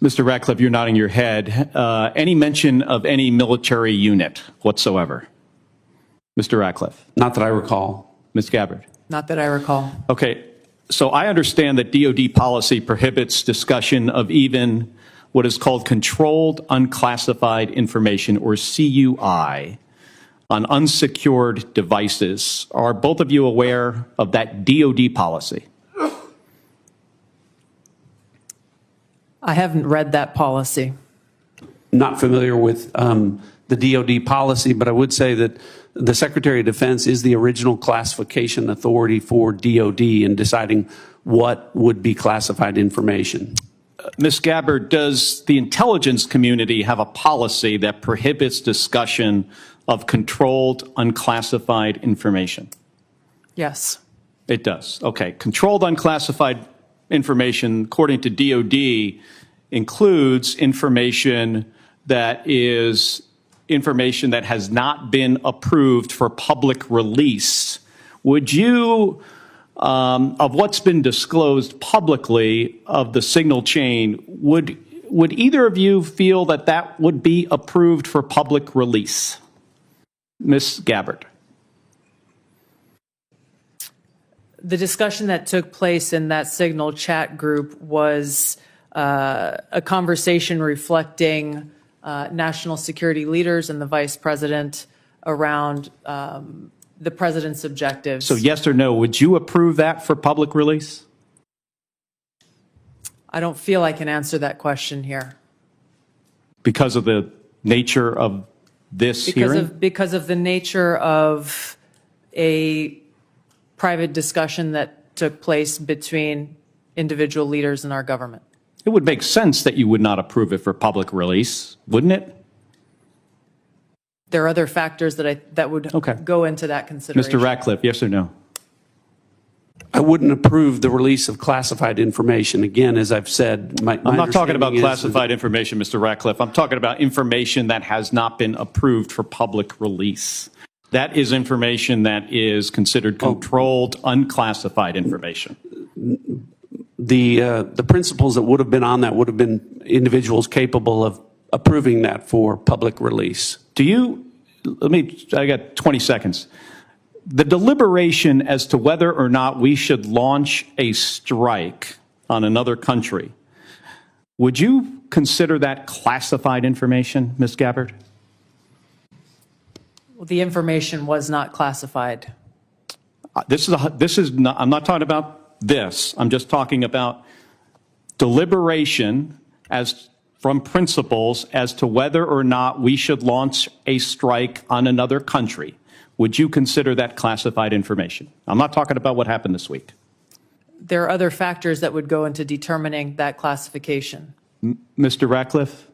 Mr. Ratcliffe, you're nodding your head. Any mention of any military unit whatsoever? Mr. Ratcliffe? Not that I recall. Ms. Gabbard? Not that I recall. Okay. So I understand that DoD policy prohibits discussion of even what is called controlled unclassified information, or CUI, on unsecured devices. Are both of you aware of that DoD policy? I haven't read that policy. Not familiar with the DoD policy, but I would say that the Secretary of Defense is the original classification authority for DoD in deciding what would be classified information. Ms. Gabbard, does the intelligence community have a policy that prohibits discussion of controlled, unclassified information? Yes. It does. Okay. Controlled, unclassified information, according to DOD, includes information that is information that has not been approved for public release. Would you, of what's been disclosed publicly of the signal chain, would either of you feel that that would be approved for public release? Ms. Gabbard. The discussion that took place in that Signal chat group was a conversation reflecting national security leaders and the vice president around the president's objectives. So yes or no, would you approve that for public release? I don't feel I can answer that question here. Because of the nature of this hearing? Because of the nature of a private discussion that took place between individual leaders in our government. It would make sense that you would not approve it for public release, wouldn't it? There are other factors that would go into that consideration. Mr. Ratcliffe, yes or no? I wouldn't approve the release of classified information. Again, as I've said, I'm not talking about classified information, Mr. Ratcliffe. I'm talking about information that has not been approved for public release. That is information that is considered controlled, unclassified information. The principles that would have been on that would have been individuals capable of approving that for public release. I got 20 seconds. The deliberation as to whether or not we should launch a strike on another country, would you consider that classified information, Ms. Gabbard? Well, the information was not classified. I'm not talking about this. I'm just talking about deliberation from principles as to whether or not we should launch a strike on another country. Would you consider that classified information? I'm not talking about what happened this week. There are other factors that would go into determining that classification. Mr. Ratcliffe,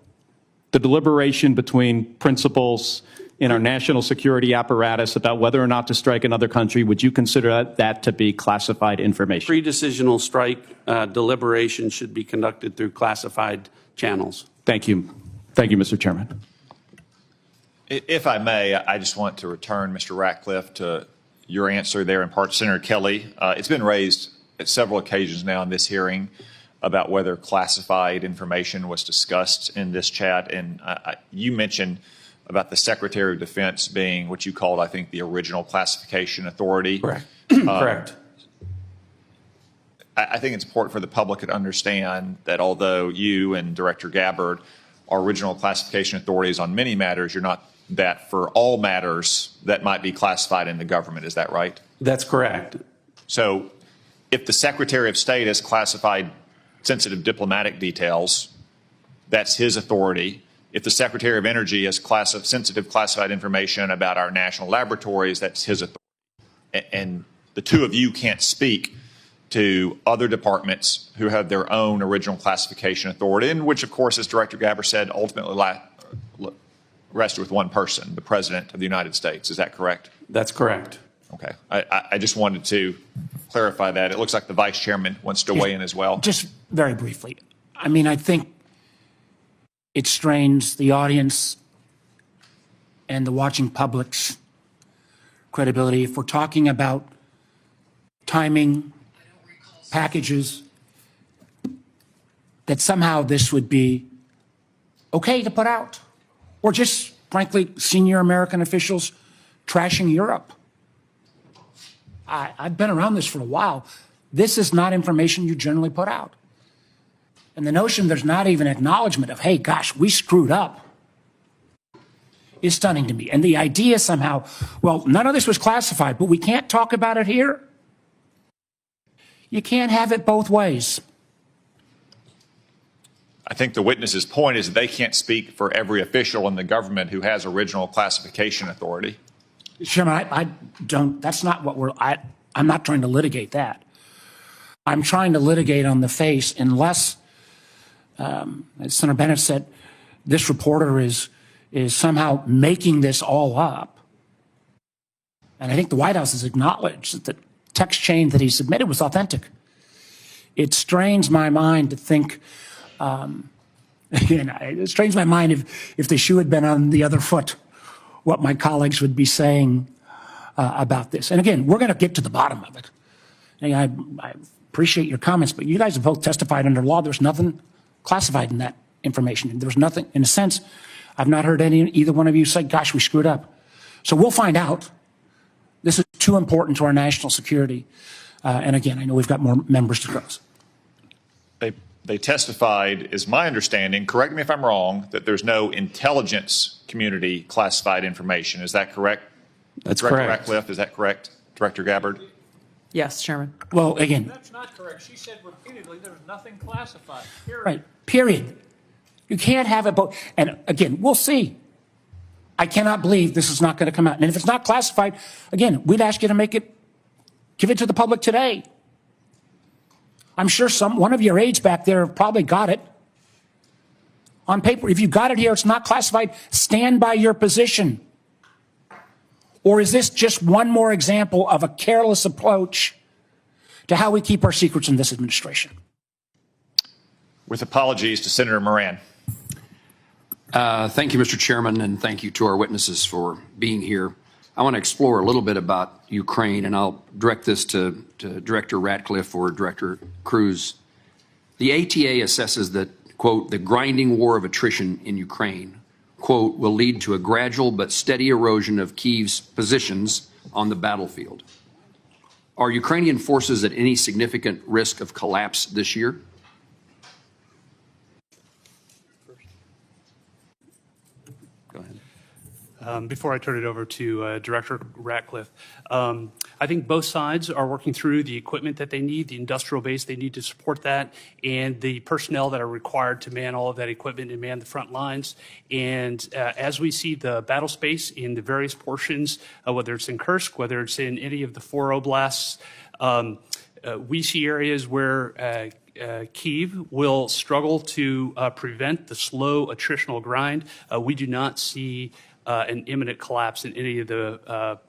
the deliberation between principals in our national security apparatus about whether or not to strike another country, would you consider that to be classified information? Pre-decisional strike deliberation should be conducted through classified channels. Thank you. Thank you, Mr. Chairman. If I may, I just want to return, Mr. Ratcliffe, to your answer there in part, Senator Kelly. It's been raised at several occasions now in this hearing about whether classified information was discussed in this chat. And you mentioned about the Secretary of Defense being what you called, I think, the original classification authority. Correct. Correct. I think it's important for the public to understand that although you and Director Gabbard are original classification authorities on many matters, you're not that for all matters that might be classified in the government. Is that right? That's correct. So if the Secretary of State has classified sensitive diplomatic details, that's his authority. If the Secretary of Energy has sensitive classified information about our national laboratories, that's his authority. And the two of you can't speak to other departments who have their own original classification authority, and which, of course, as Director Gabbard said, ultimately rested with one person, the President of the United States. Is that correct? That's correct. Okay. I just wanted to clarify that. It looks like the Vice Chairman wants to weigh in as well. Just very briefly. I mean, I think it strains the audience and the watching public's credibility if we're talking about timing, packages, that somehow this would be okay to put out, or just, frankly, senior American officials trashing Europe. I've been around this for a while. This is not information you generally put out. And the notion there's not even acknowledgement of, hey, gosh, we screwed up, is stunning to me. And the idea somehow, well, none of this was classified, but we can't talk about it here. You can't have it both ways. I think the witness's point is that they can't speak for every official in the government who has original classification authority. Chairman, I don't, that's not what I'm not trying to litigate that. I'm trying to litigate on the face, unless as Senator Bennett said, this reporter is somehow making this all up. And I think the White House has acknowledged that the text chain that he submitted was authentic. It strains my mind to think, again, it strains my mind if the shoe had been on the other foot, what my colleagues would be saying about this. And again, we're going to get to the bottom of it. And I appreciate your comments, but you guys have both testified under law. There's nothing classified in that information. There was nothing, in a sense, I've not heard either one of you say, gosh, we screwed up. So we'll find out. This is too important to our national security. And again, I know we've got more members to cross. They testified, is my understanding, correct me if I'm wrong, that there's no intelligence community classified information. Is that correct? That's Director correct. Ratcliffe, is that correct? Director Gabbard? Yes, Chairman. Well, again. That's not correct. She said repeatedly there was nothing classified. Period. Right. Period. You can't have it both. And again, we'll see. I cannot believe this is not going to come out. And if it's not classified, again, we'd ask you to give it to the public today. I'm sure one of your aides back there probably got it on paper. If you got it here, it's not classified, stand by your position. Or is this just one more example of a careless approach to how we keep our secrets in this administration? With apologies to Senator Moran. Thank you, Mr. Chairman, and thank you to our witnesses for being here. I want to explore a little bit about Ukraine, and I'll direct this to Director Ratcliffe or Director Cruz. The ATA assesses that, quote, the grinding war of attrition in Ukraine, quote, will lead to a gradual but steady erosion of Kyiv's positions on the battlefield. Are Ukrainian forces at any significant risk of collapse this year? Before I turn it over to Director Ratcliffe, I think both sides are working through the equipment that they need, the industrial base they need to support that, and the personnel that are required to man all of that equipment and man the front lines. And as we see the battle space in the various portions, whether it's in Kursk, whether it's in any of the 4 oblasts, we see areas where Kyiv will struggle to prevent the slow attritional grind. We do not see an imminent collapse in any of the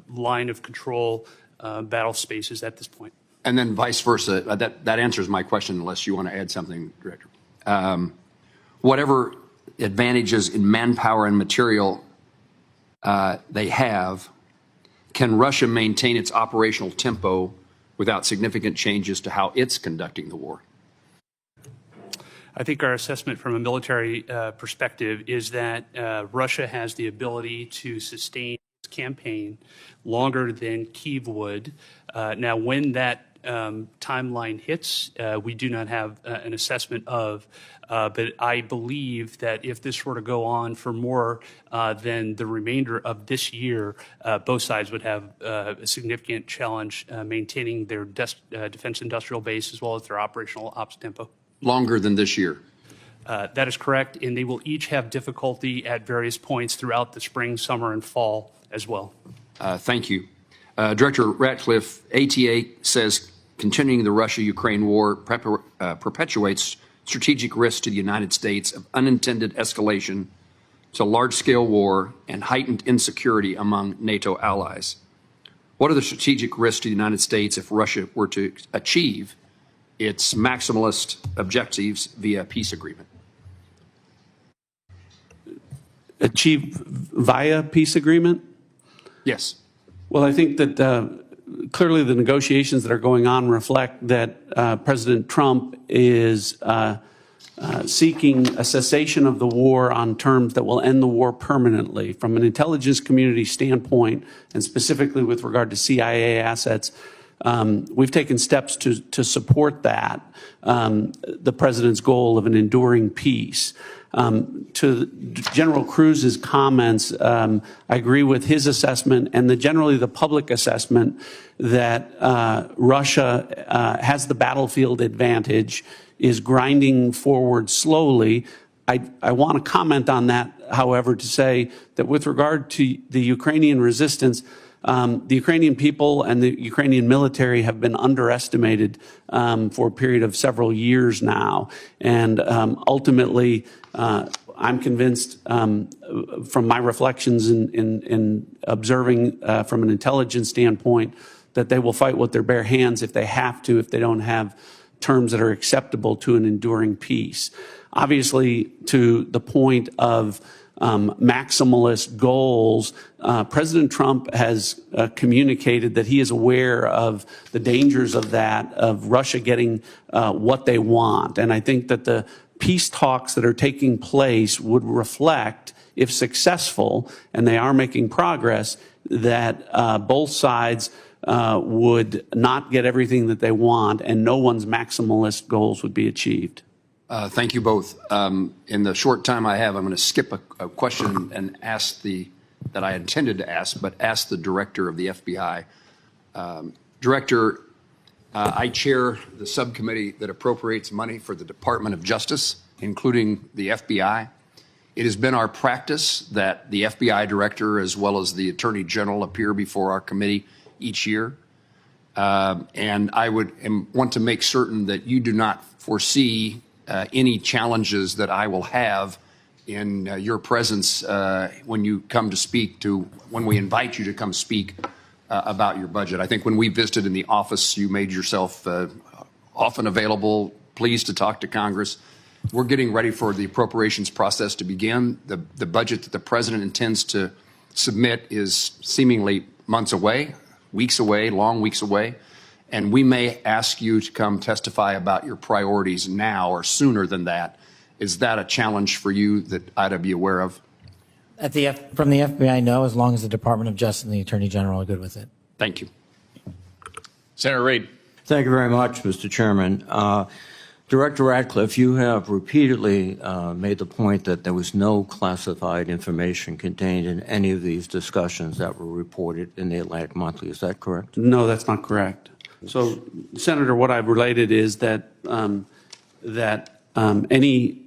line of control battle spaces at this point. And then vice versa. That answers my question, unless you want to add something, Director. Whatever advantages in manpower and material they have, can Russia maintain its operational tempo without significant changes to how it's conducting the war? I think our assessment from a military perspective is that Russia has the ability to sustain its campaign longer than Kyiv would. Now, when that timeline hits, we do not have an assessment of, but I believe that if this were to go on for more than the remainder of this year, both sides would have a significant challenge maintaining their defense industrial base as well as their operational ops tempo. Longer than this year? That is correct, and they will each have difficulty at various points throughout the spring, summer, and fall as well. Thank you. Director Ratcliffe, ATA says continuing the Russia-Ukraine war perpetuates strategic risk to the United States of unintended escalation to large-scale war and heightened insecurity among NATO allies. What are the strategic risks to the United States if Russia were to achieve its maximalist objectives via peace agreement? Achieve via peace agreement? Yes. Well, I think that clearly the negotiations that are going on reflect that President Trump is seeking a cessation of the war on terms that will end the war permanently. From an intelligence community standpoint, and specifically with regard to CIA assets, we've taken steps to support that, the president's goal of an enduring peace. To General Cruz's comments, I agree with his assessment and generally the public assessment that Russia has the battlefield advantage, is grinding forward slowly. I want to comment on that, however, to say that with regard to the Ukrainian resistance, the Ukrainian people and the Ukrainian military have been underestimated for a period of several years now. And ultimately, I'm convinced from my reflections in observing from an intelligence standpoint that they will fight with their bare hands if they have to, if they don't have terms that are acceptable to an enduring peace. Obviously, to the point of maximalist goals, President Trump has communicated that he is aware of the dangers of that, of Russia getting what they want. And I think that the peace talks that are taking place would reflect, if successful, and they are making progress, that both sides would not get everything that they want and no one's maximalist goals would be achieved. Thank you both. In the short time I have, I'm going to skip a question and ask that I intended to ask, but ask the director of the FBI. Director, I chair the subcommittee that appropriates money for the Department of Justice, including the FBI. It has been our practice that the FBI director, as well as the Attorney General, appear before our committee each year. And I want to make certain that you do not foresee any challenges that I will have in your presence when you come to speak when we invite you to come speak about your budget. I think when we visited in the office, you made yourself often available, pleased to talk to Congress. We're getting ready for the appropriations process to begin. The budget that the president intends to submit is seemingly months away, weeks away, long weeks away. And we may ask you to come testify about your priorities now or sooner than that. Is that a challenge for you that I ought to be aware of? From the FBI, no, as long as the Department of Justice and the Attorney General are good with it. Thank you. Senator Reid. Thank you very much, Mr. Chairman. Director Ratcliffe, you have repeatedly made the point that there was no classified information contained in any of these discussions that were reported in the Atlantic Monthly. Is that correct? No, that's not correct. So, Senator, what I've related is that any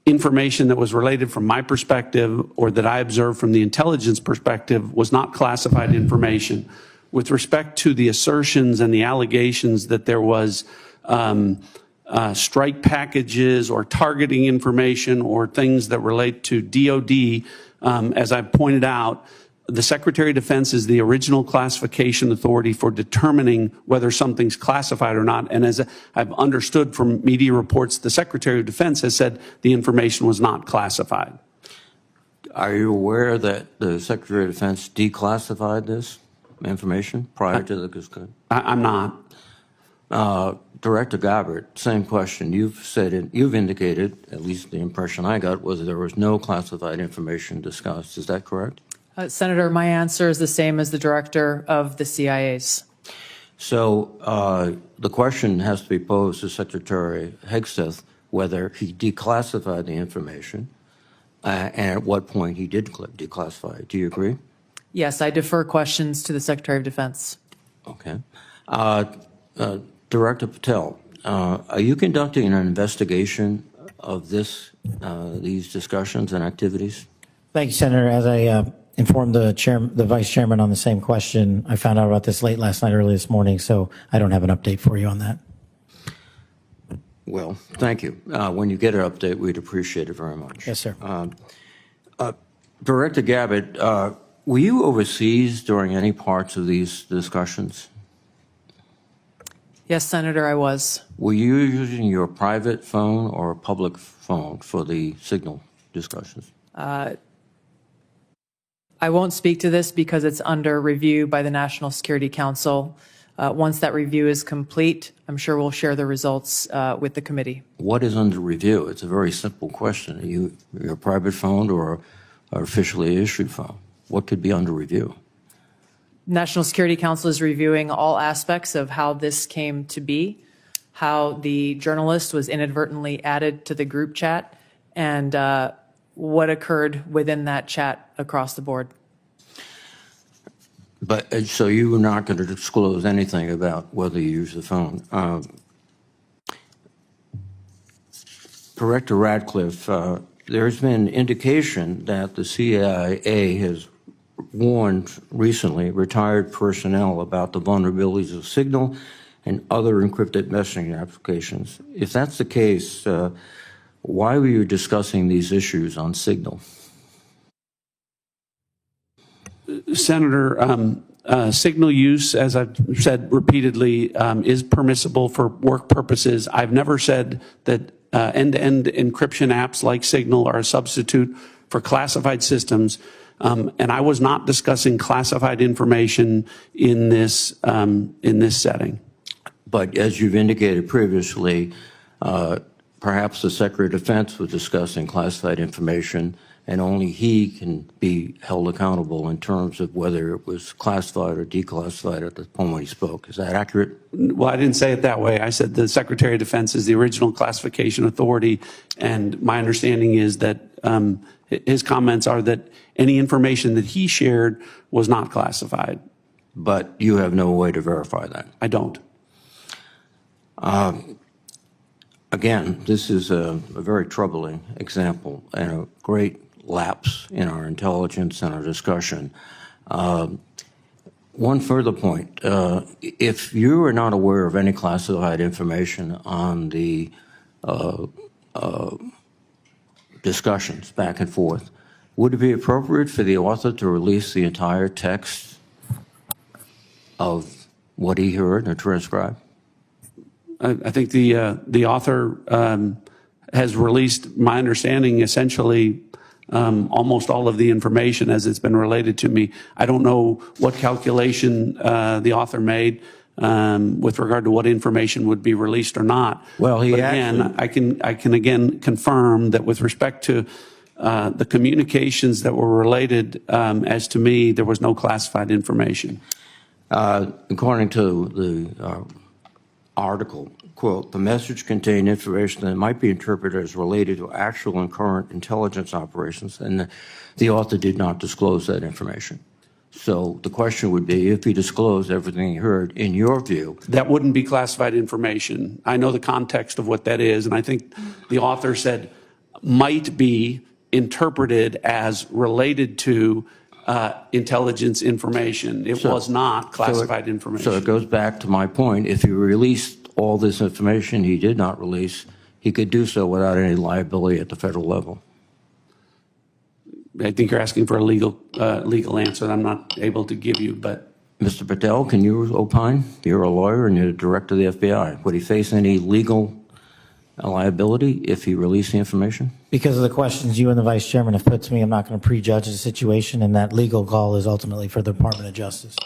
information that was related from my perspective or that I observed from the intelligence perspective was not classified information. With respect to the assertions and the allegations that there was strike packages or targeting information or things that relate to DOD, as I've pointed out, the Secretary of Defense is the original classification authority for determining whether something's classified or not. And as I've understood from media reports, the Secretary of Defense has said the information was not classified. Are you aware that the Secretary of Defense declassified this information prior to the discussion? I'm not. Director Gabbard, same question. You've indicated, at least the impression I got, was that there was no classified information discussed. Is that correct? Senator, my answer is the same as the director of the CIA's. So the question has to be posed to Secretary Hegseth whether he declassified the information and at what point he did declassify it. Do you agree? Yes, I defer questions to the Secretary of Defense. Okay. Director Patel, are you conducting an investigation of these discussions and activities? Thank you, Senator. As I informed the vice chairman on the same question, I found out about this late last night, early this morning, so I don't have an update for you on that. Well, thank you. When you get an update, we'd appreciate it very much. Yes, sir. Director Gabbard, were you overseas during any parts of these discussions? Yes, Senator, I was. Were you using your private phone or a public phone for the signal discussions? I won't speak to this because it's under review by the National Security Council. Once that review is complete, I'm sure we'll share the results with the committee. What is under review? It's a very simple question. Are you your private phone or an officially issued phone? What could be under review? National Security Council is reviewing all aspects of how this came to be, how the journalist was inadvertently added to the group chat, and what occurred within that chat across the board. But so you were not going to disclose anything about whether you use the phone. Director Ratcliffe, there's been indication that the CIA has warned recently retired personnel about the vulnerabilities of Signal and other encrypted messaging applications. If that's the case, why were you discussing these issues on Signal? Senator, Signal use, as I've said repeatedly, is permissible for work purposes. I've never said that end-to-end encryption apps like Signal are a substitute for classified systems. And I was not discussing classified information in this setting. But as you've indicated previously, perhaps the Secretary of Defense was discussing classified information, and only he can be held accountable in terms of whether it was classified or declassified at the point when he spoke. Is that accurate? Well, I didn't say it that way. I said the Secretary of Defense is the original classification authority, and my understanding is that his comments are that any information that he shared was not classified. But you have no way to verify that? I don't. Again, this is a very troubling example and a great lapse in our intelligence and our discussion. One further point, if you are not aware of any classified information on the discussions back and forth, would it be appropriate for the author to release the entire text of what he heard or transcribed? I think the author has released, my understanding, essentially almost all of the information as it's been related to me. I don't know what calculation the author made with regard to what information would be released or not. Well, but again, I can again confirm that with respect to the communications that were related, as to me, there was no classified information. According to the article, quote, the message contained information that might be interpreted as related to actual and current intelligence operations, and the author did not disclose that information. So the question would be, if he disclosed everything he heard, in your view. That wouldn't be classified information. I know the context of what that is, and I think the author said might be interpreted as related to intelligence information. It was not classified information. So it goes back to my point. If he released all this information he did not release, he could do so without any liability at the federal level. I think you're asking for a legal answer that I'm not able to give you, but. Mr. Patel, can you opine? You're a lawyer and you're the director of the FBI. Would he face any legal liability if he released the information? Because of the questions you and the Vice Chairman have put to me, I'm not going to prejudge the situation, and that legal call is ultimately for the Department of Justice.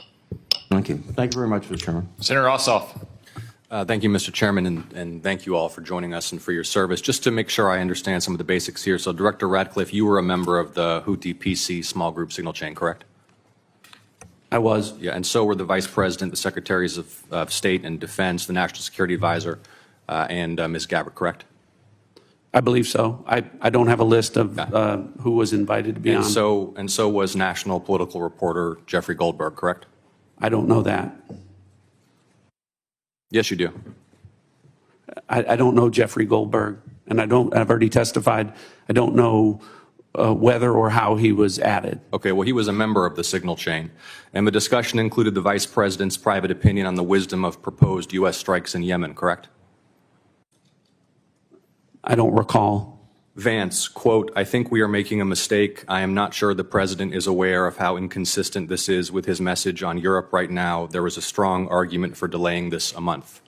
Thank you. Thank you very much, Mr. Chairman. Senator Ossoff. Thank you, Mr. Chairman, and thank you all for joining us and for your service. Just to make sure I understand some of the basics here. So, Director Ratcliffe, you were a member of the Houthi PC small group signal chain, correct? I was. Yeah, and so were the Vice President, the Secretaries of State and Defense, the National Security Advisor, and Ms. Gabbard, correct? I believe so. I don't have a list of who was invited to be on. And so was National Political Reporter Jeffrey Goldberg, correct? I don't know that. Yes, you do. I don't know Jeffrey Goldberg, and I've already testified. I don't know whether or how he was added. Okay, well, he was a member of the signal chain, and the discussion included the Vice President's private opinion on the wisdom of proposed U.S. strikes in Yemen, correct? I don't recall. Vance, quote, I think we are making a mistake. I am not sure the President is aware of how inconsistent this is with his message on Europe right now. There is a strong argument for delaying this a month.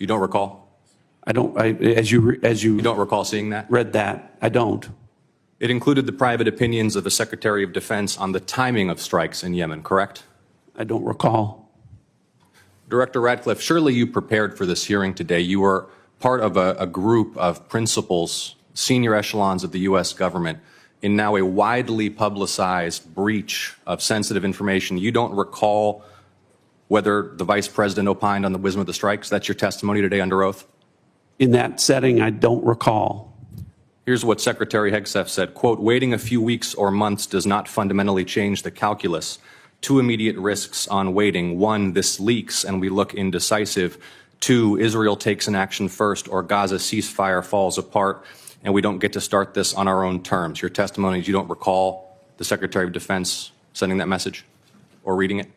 You don't recall? I don't. As you don't recall seeing that? Read that? I don't. It included the private opinions of the Secretary of Defense on the timing of strikes in Yemen, correct? I don't recall. Director Ratcliffe, surely you prepared for this hearing today. You were part of a group of principals, senior echelons of the U.S. government, in now a widely publicized breach of sensitive information. You don't recall whether the Vice President opined on the wisdom of the strikes? That's your testimony today under oath? In that setting, I don't recall. Here's what Secretary Hegseth said, quote, waiting a few weeks or months does not fundamentally change the calculus. Two immediate risks on waiting. One, this leaks and we look indecisive. Two, Israel takes an action first or Gaza ceasefire falls apart. and we don't get to start this on our own terms. Your testimony is you don't recall the Secretary of Defense sending that message or reading it?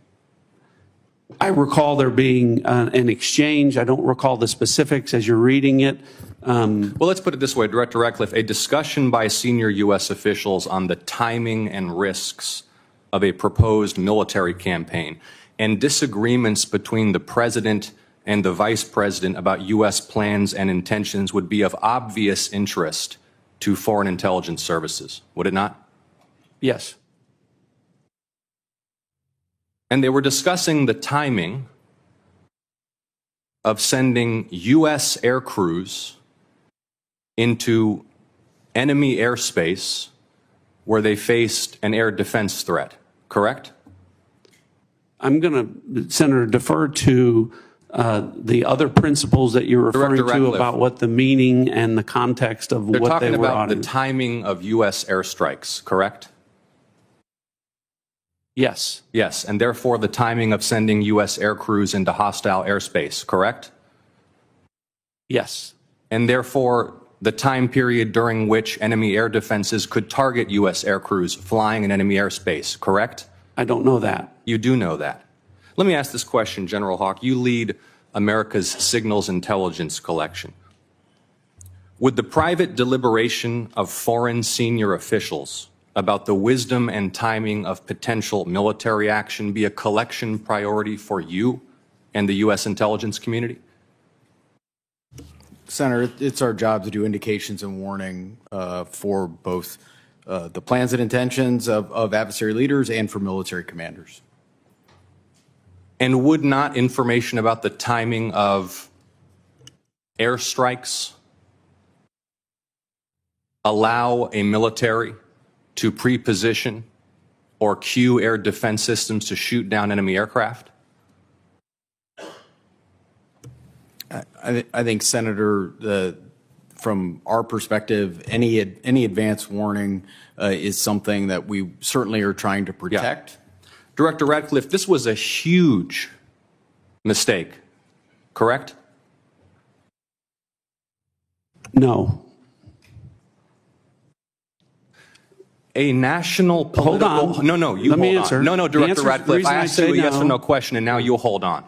I recall there being an exchange. I don't recall the specifics as you're reading it. Well, let's put it this way, Director Ratcliffe, a discussion by senior U.S. officials on the timing and risks of a proposed military campaign and disagreements between the President and the Vice President about U.S. plans and intentions would be of obvious interest to foreign intelligence services, would it not? Yes. And they were discussing the timing of sending U.S. air crews into enemy airspace where they faced an air defense threat, correct? I'm going to, Senator, defer to the other principles that you're referring to about what the meaning and the context of They're what they talking were about on. the timing of U.S. airstrikes, correct? Yes. Yes, and therefore the timing of sending U.S. air crews into hostile airspace, correct? Yes. And therefore the time period during which enemy air defenses could target U.S. air crews flying in enemy airspace, correct? I don't know that. You do know that. Let me ask this question, General Hawk. You lead America's signals intelligence collection. Would the private deliberation of foreign senior officials about the wisdom and timing of potential military action be a collection priority for you and the U.S. intelligence community? Senator, it's our job to do indications and warning for both the plans and intentions of adversary leaders and for military commanders. And would not information about the timing of airstrikes allow a military to pre-position or cue air defense systems to shoot down enemy aircraft? I think, Senator, from our perspective, any advance warning is something that we certainly are trying to protect. Yeah. Director Ratcliffe, this was a huge mistake, correct? No. A national political... Hold on. No, you Let me hold answer. on. No, Director The Ratcliffe, I asked you a yes no. or no question, and now you'll hold on.